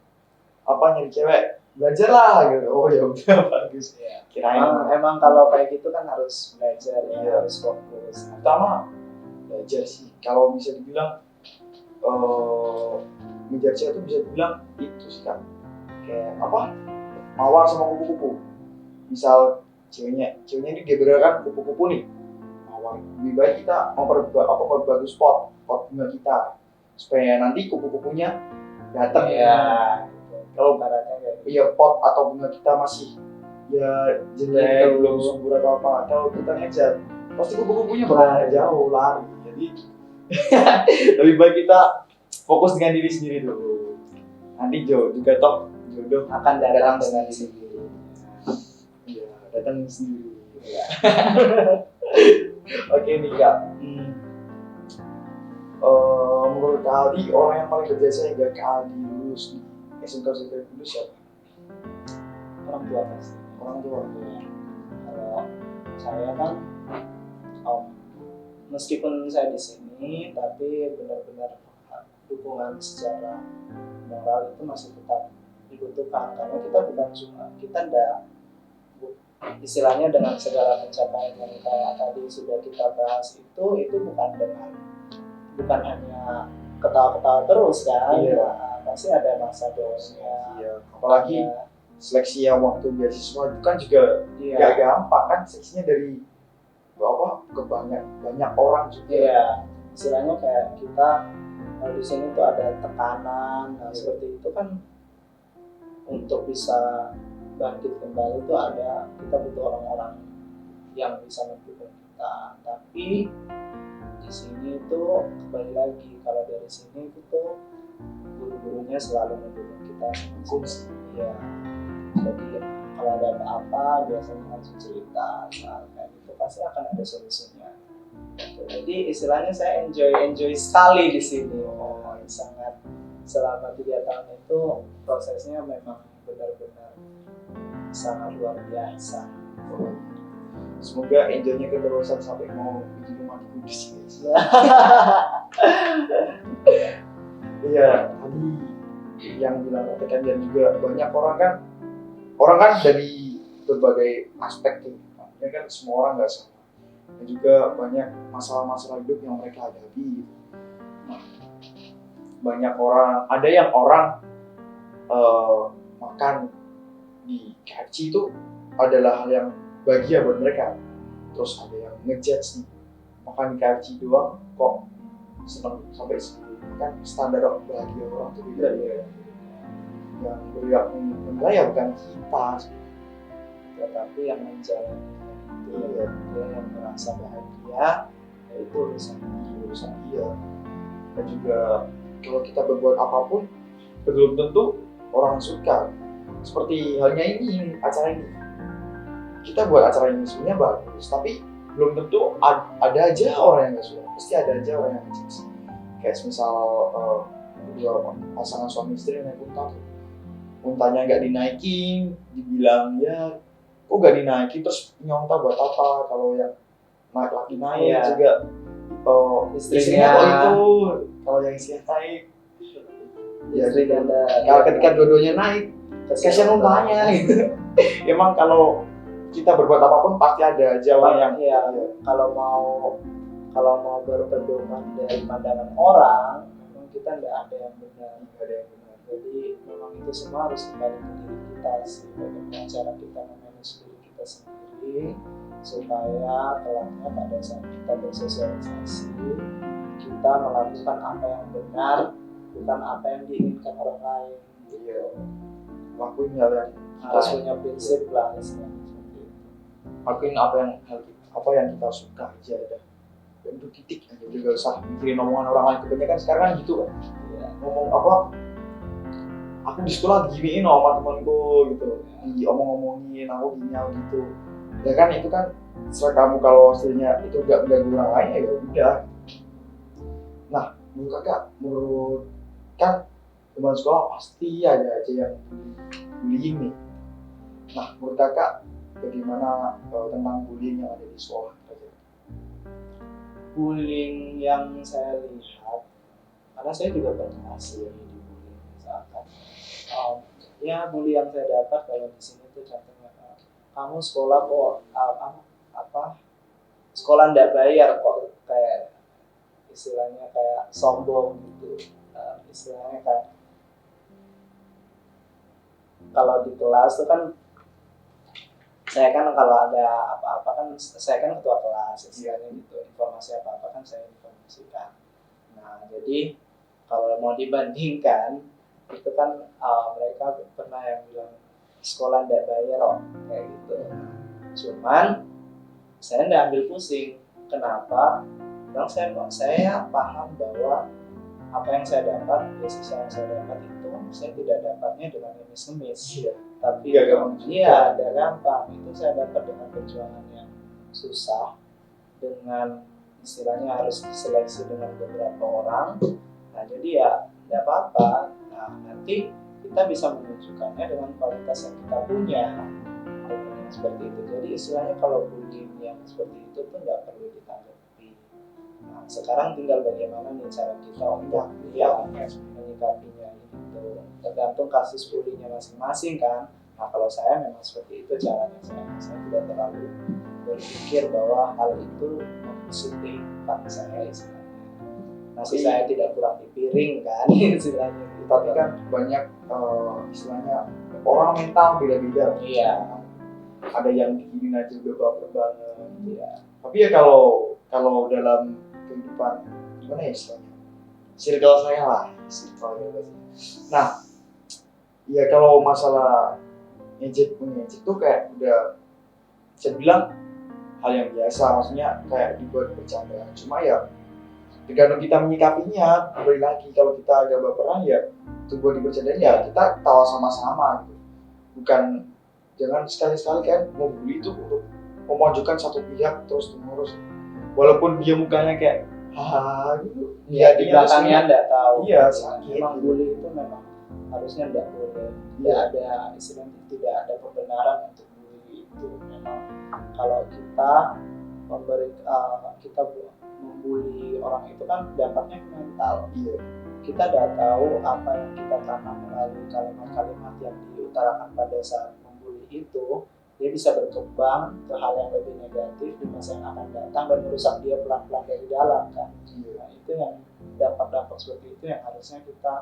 apa nyari cewek? Belajar lah gitu. Oh ya udah bagus. Ya. Kirain Emang kalau kayak gitu kan harus belajar ya, Iya. harus fokus. pertama belajar sih. Kalau bisa dibilang ngejar cewek itu bisa dibilang itu sih kan. Kayak apa? Mawar sama kupu-kupu. Misal ceweknya ini dia kan kupu-kupu nih. Mawar. Lebih baik kita memperbagus pot bunga kita supaya nanti kupu-kupunya datang Ya. Kalau Baratnya kayak gitu. iya pot atau bunga kita masih ya jelek, belum subur atau apa, kalau kita ngejar pasti kupu-kupunya bakal jauh lari. Jadi lebih baik kita fokus dengan diri sendiri dulu. Nanti juga jodoh akan datang dengan sendiri. sendiri. Iya, datang sendiri. Ya. Oke nih Kak. Menurut Kak Aldi, orang yang paling berjasa hingga Kak Aldi lulus di SMK Kudus siapa? Orang tua pasti. Orang tua. Kalau saya kan Meskipun saya di sini, tapi benar-benar dukungan secara moral itu masih tetap dibutuhkan, karena kita bukan cuma istilahnya dengan segala pencapaian yang kayak tadi sudah kita bahas itu bukan hanya ketawa-ketawa terus kan. Iya. Nah, pasti ada masa downnya. Iya, apalagi seleksi yang waktu beasiswa itu kan juga Iya. gak gampang kan, seleksinya dari ke banyak orang juga. Iya, istilahnya kayak kita di sini tuh ada tekanan, nah Iya. seperti itu kan. Untuk bisa bangkit kembali itu kita butuh orang-orang yang bisa mendukung kita. Tapi di sini tuh kembali lagi, kalau dari sini itu tuh guru-gurunya selalu mendukung kita. Iya. Jadi kalau ada apa-apa biasanya langsung cerita, nah, kayak gitu pasti akan ada solusinya. Jadi istilahnya saya enjoy sekali di sini. Sangat selama 3 tahun itu prosesnya memang benar-benar sangat luar biasa. Semoga enjoynya keterusan sampai mau bikin rumah di Kudus guys. Iya, tadi yang bilang katakan, dan juga banyak orang kan dari berbagai aspek tuh, ya kan semua orang nggak sama, dan juga banyak masalah-masalah hidup yang mereka hadapi. Nah, banyak ada yang makan di KFC itu adalah hal yang bahagia buat mereka. Terus ada yang ngejudge nih, makan di KFC doang kok seneng sampai segitu. Kan standar bahagia orang tuh beda ya. Yang berhak menilai ya bukan kita, Tetapi yang menjalani itu dia yang merasa bahagia, itu urusan dia. Dan juga kalau kita berbuat apapun belum tentu orang suka. Seperti halnya ini, acara ini. Kita buat acara ini sebenarnya bagus, tapi belum tentu ada aja orang yang nggak suka. Pasti ada aja orang yang ngejudge. Kayak misal dua pasangan suami istri naik untanya nggak dinaikin, dibilang ya kok nggak dinaikin, terus nyonta buat apa? Kalau yang laki naik juga istrinya kok itu, kalau yang istrinya naik ya kalau ketika dua-duanya naik kasihan untanya gitu. Emang kalau kita berbuat apapun pasti ada aja orang yang kalau mau berpedoman dari pandangan orang, memang kita nggak ada yang benar. Jadi memang itu semua harus kembali ke diri kita sih, bagaimana cara kita memanage diri kita sendiri supaya kelaknya pada saat kita bersosialisasi kita melakukan apa yang benar, bukan apa yang diinginkan orang lain. Iya. Lakuin hal yang harus punya prinsip lah istilahnya seperti itu. Lakuin apa yang kita suka aja dah. Dan itu titik aja, juga usah mikirin omongan orang lain. Kebanyakan sekarang kan gitu kan. Ya, ngomong apa? Aku di sekolah diginiin sama temanku gitu. Diomong-omongin aku gini aku gitu. Ya kan itu kan serah kamu, kalau hasilnya itu gak mengganggu orang lain ya udah. Nah, menurut kakak, kan teman sekolah pasti ada aja yang bullying nih. Nah, menurut kakak bagaimana tentang bullying yang ada di sekolah? Bullying yang saya lihat, karena saya juga pernah sih dibully misalkan. Ya bully yang saya dapat kalau di sini tuh contohnya, kamu sekolah kok sekolah ndak bayar kok, kayak istilahnya kayak sombong gitu. Istilahnya kayak kalau di kelas tuh kan saya kan kalau ada apa-apa kan saya kan ketua kelas istilahnya gitu, informasi apa-apa kan saya informasikan. Nah jadi kalau mau dibandingkan itu kan mereka pernah yang bilang sekolah ndak bayar kok kayak gitu. Cuman saya ndak ambil pusing. Kenapa? Karena saya paham bahwa apa yang saya dapat, beasiswa yang saya dapat itu saya tidak dapatnya dengan ngemis-ngemis. Tapi gak gampang. Iya, tidak gampang. Itu saya dapat dengan perjuangan yang susah, dengan istilahnya harus diseleksi dengan beberapa orang. Nah, jadi ya tidak apa-apa. Nah, nanti kita bisa menunjukkannya dengan kualitas yang kita punya. Dengan seperti itu. Jadi istilahnya kalau bullying yang seperti itu tuh nggak perlu ditanggapi. Nah, sekarang tinggal bagaimana nih cara kita untuk menyikapinya gitu. Tergantung kasus bullyingnya masing-masing kan. Nah kalau saya memang seperti itu caranya saya tidak terlalu berpikir bahwa hal itu mempositifkan saya istilahnya. Nasi saya tidak kurang dipiring kan istilahnya. Tapi kan banyak istilahnya orang mental beda-beda. Iya. Ada yang diginin aja udah baper banget. Iya. Tapi ya kalau dalam kehidupan gimana ya istilahnya? Circle saya lah, circle. Nah, ya kalau masalah ngejek tuh kayak udah saya bilang hal yang biasa, maksudnya kayak dibuat bercanda. Cuma ya tergantung kita menyikapinya. Kembali lagi kalau kita agak baperan ya itu buat dibercandain ya kita tawa sama-sama gitu. Bukan jangan sekali-sekali kan mau bully itu untuk memajukan satu pihak terus menerus. Walaupun dia mukanya kayak hahaha gitu. Ya di belakangnya nggak tahu. Iya sakit. Memang bully itu memang harusnya nggak boleh. Tidak ada istilahnya tidak ada pembenaran untuk bully itu. Memang kalau kita kita membuli orang itu kan dampaknya mental. Iya. Kita nggak tahu apa yang kita tanam melalui kalimat-kalimat yang diutarakan pada saat membuli itu, dia bisa berkembang ke hal yang lebih negatif di masa yang akan datang dan merusak dia pelan-pelan dari dalam kan. Iya. Nah itu yang dampak-dampak seperti itu yang harusnya kita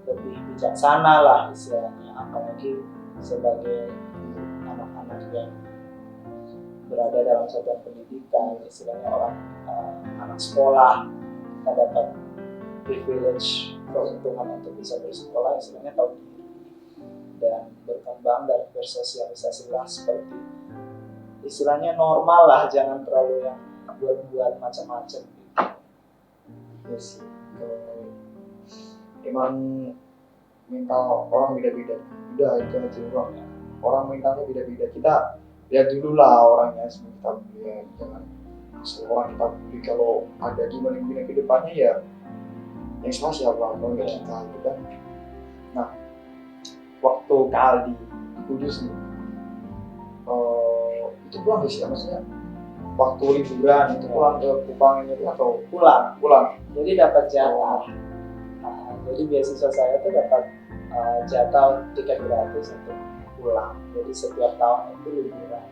lebih bijaksana lah istilahnya, apalagi sebagai anak-anak yang berada dalam satuan pendidikan, istilahnya orang anak sekolah, kita dapat privilege keuntungan untuk bisa bersekolah, istilahnya tahu diri dan berkembang dan bersosialisasi lah seperti istilahnya normal lah, jangan terlalu yang buat macam-macam gitu. Yes. Emang mental orang beda-beda. Udah itu aja orang. Orang mentalnya beda-beda. Kita lihat dulu lah orangnya sebelum kita bully. Jangan seorang kita bully kalau ada gimana ke depannya ya yang salah siapa kalau nggak kita gitu kan. Nah waktu Kak Aldi di Kudus nih itu pulang gak sih maksudnya waktu liburan itu pulang ke Kupang ini atau Pulang. Jadi dapat jatah. Nah, jadi beasiswa saya tuh dapat jatah tiket gratis untuk pulang. Jadi setiap tahun itu liburan.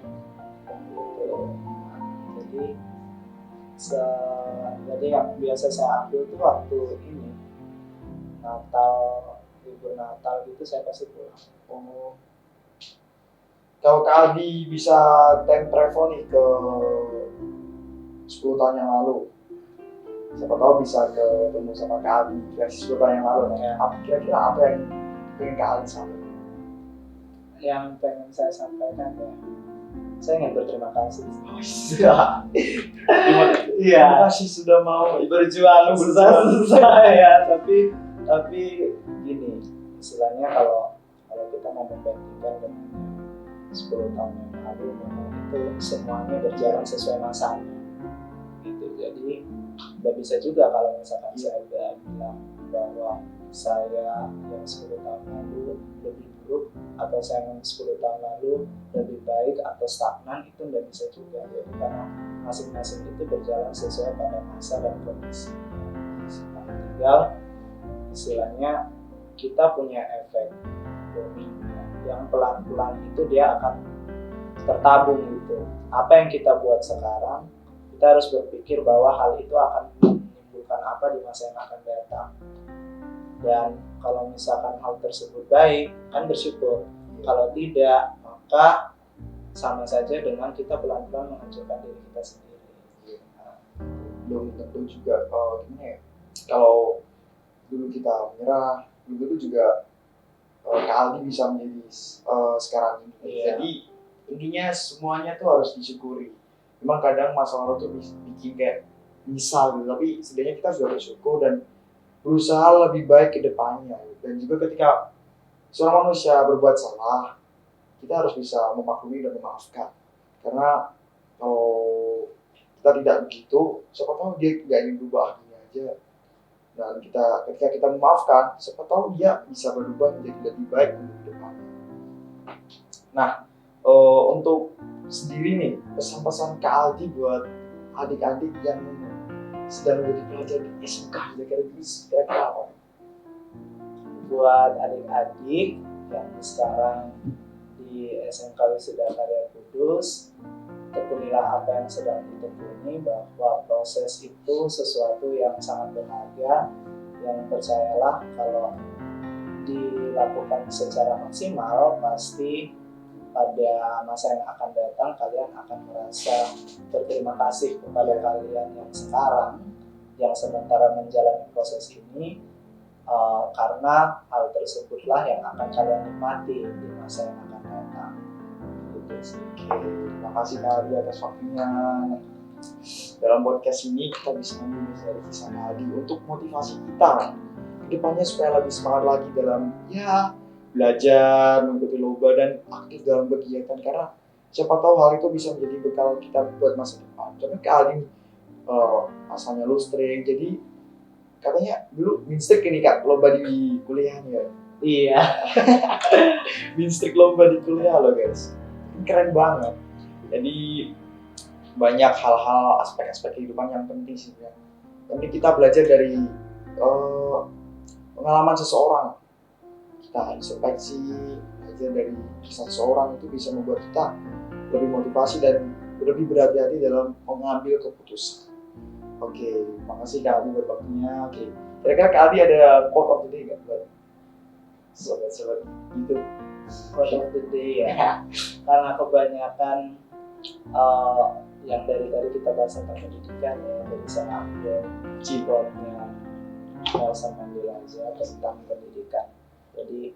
Jadi yang biasa saya ambil tuh waktu ini Natal, libur Natal gitu saya pasti pulang. oh. Kalau Kak Aldi bisa time travel nih ke 10 tahun yang lalu, siapa tahu bisa ketemu sama Kak Aldi versi 10 tahun yang lalu. Kira-kira apa yang pengen Kak Aldi sampaikan? Yang pengen saya sampaikan ya, saya ingin berterima kasih. Terima kasih sudah mau berjuang susah ya, tapi gini, istilahnya kalau kita mau membandingkan dengan 10 tahun yang lalu, memang itu semuanya berjalan sesuai masanya gitu. Jadi nggak bisa juga kalau misalkan saya udah bilang bahwa saya yang 10 tahun lalu lebih buruk atau saya yang 10 tahun lalu lebih baik atau stagnan, itu nggak bisa juga ya, karena masing-masing itu berjalan sesuai pada masa dan kondisi. Tinggal istilahnya kita punya efek domino yang pelan-pelan itu dia akan tertabung gitu. Apa yang kita buat sekarang, kita harus berpikir bahwa hal itu akan menimbulkan apa di masa yang akan datang. Dan kalau misalkan hal tersebut baik, kan bersyukur. Kalau tidak, maka sama saja dengan kita pelan-pelan menghancurkan diri kita sendiri. Belum tentu juga gimana ya, kalau dulu kita menyerah, dulu itu juga Kak Aldi bisa menjadi sekarang ini. Iya. Jadi intinya semuanya tuh harus disyukuri. Memang kadang masa lalu tuh bikin kayak misal gitu, tapi setidaknya kita sudah bersyukur dan berusaha lebih baik ke depannya. Dan juga ketika seorang manusia berbuat salah, kita harus bisa memaklumi dan memaafkan. Karena kalau kita tidak begitu, siapa tahu dia nggak ingin berubah gini aja. Dan ketika kita memaafkan, siapa tahu dia bisa berubah menjadi lebih baik untuk depannya. Nah, untuk sendiri nih, pesan-pesan Kak Aldi buat adik-adik yang sedang menjadi pelajar di SMK kira-kira apa? Buat adik-adik yang sekarang di SMK Wisuda Karya Kudus, tekunilah apa yang sedang ditekuni, bahwa proses itu sesuatu yang sangat berharga, yang percayalah kalau dilakukan secara maksimal pasti pada masa yang akan datang kalian akan merasa berterima kasih kepada kalian yang sekarang yang sementara menjalani proses ini, karena hal tersebutlah yang akan kalian nikmati di masa yang akan datang. Gitu sih. Oke, terima kasih Kak Aldi atas waktunya. Dalam podcast ini kita bisa ambil dari kisah Kak Aldi untuk motivasi kita kedepannya supaya lebih semangat lagi dalam belajar, mengikuti lomba dan aktif dalam kegiatan, karena siapa tahu hal itu bisa menjadi bekal kita buat masa depan. Karena Kak Aldi asalnya lustring, jadi katanya dulu minstrik ini Kak, lomba di kuliahnya. Iya. Minstrik lomba di kuliah loh guys, keren banget. Jadi banyak hal-hal aspek-aspek kehidupan yang penting sih ya. Tapi kita belajar dari pengalaman seseorang, kita introspeksi, belajar dari kisah seseorang itu bisa membuat kita lebih motivasi dan lebih berhati-hati dalam mengambil keputusan. Oke, makasih Kak Aldi buat waktunya. Oke, kira-kira Kak Aldi ada quote of the day nggak buat sobat-sobat itu? Quote of the day ya. Karena kebanyakan yang dari tadi kita bahas tentang pendidikan ya, jadi saya ambil quote-nya Nelson Mandela aja tentang pendidikan. Jadi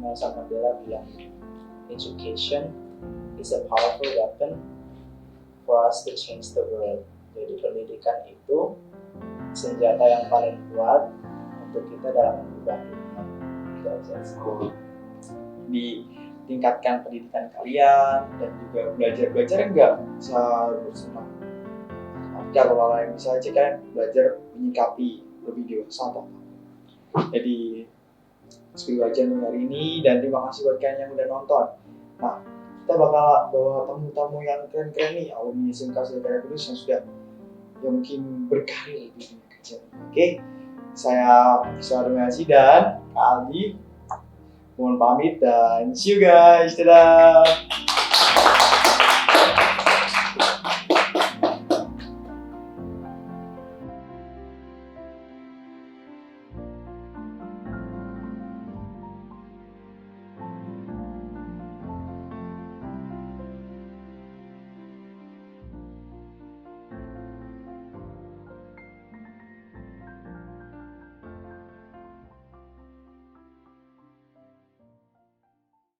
Nelson Mandela bilang, education is a powerful weapon for us to change the world. Jadi pendidikan itu senjata yang paling kuat untuk kita dalam mengubah dunia. Itu aja sih. Ditingkatkan pendidikan kalian dan juga belajar enggak bisa bersenang. Kalau yang bisa aja kalian belajar menyikapi lebih dewasa atau apa. Jadi segitu aja untuk hari ini, dan terima kasih buat kalian yang udah nonton. Nah, kita bakal bawa tamu-tamu yang keren-keren nih, alumni SMK Karya Kudus yang sudah mungkin berkarir di dunia kerja. Oke, saya Fisar Mengaji dan Kak Aldi mohon pamit dan see you guys. Dadah.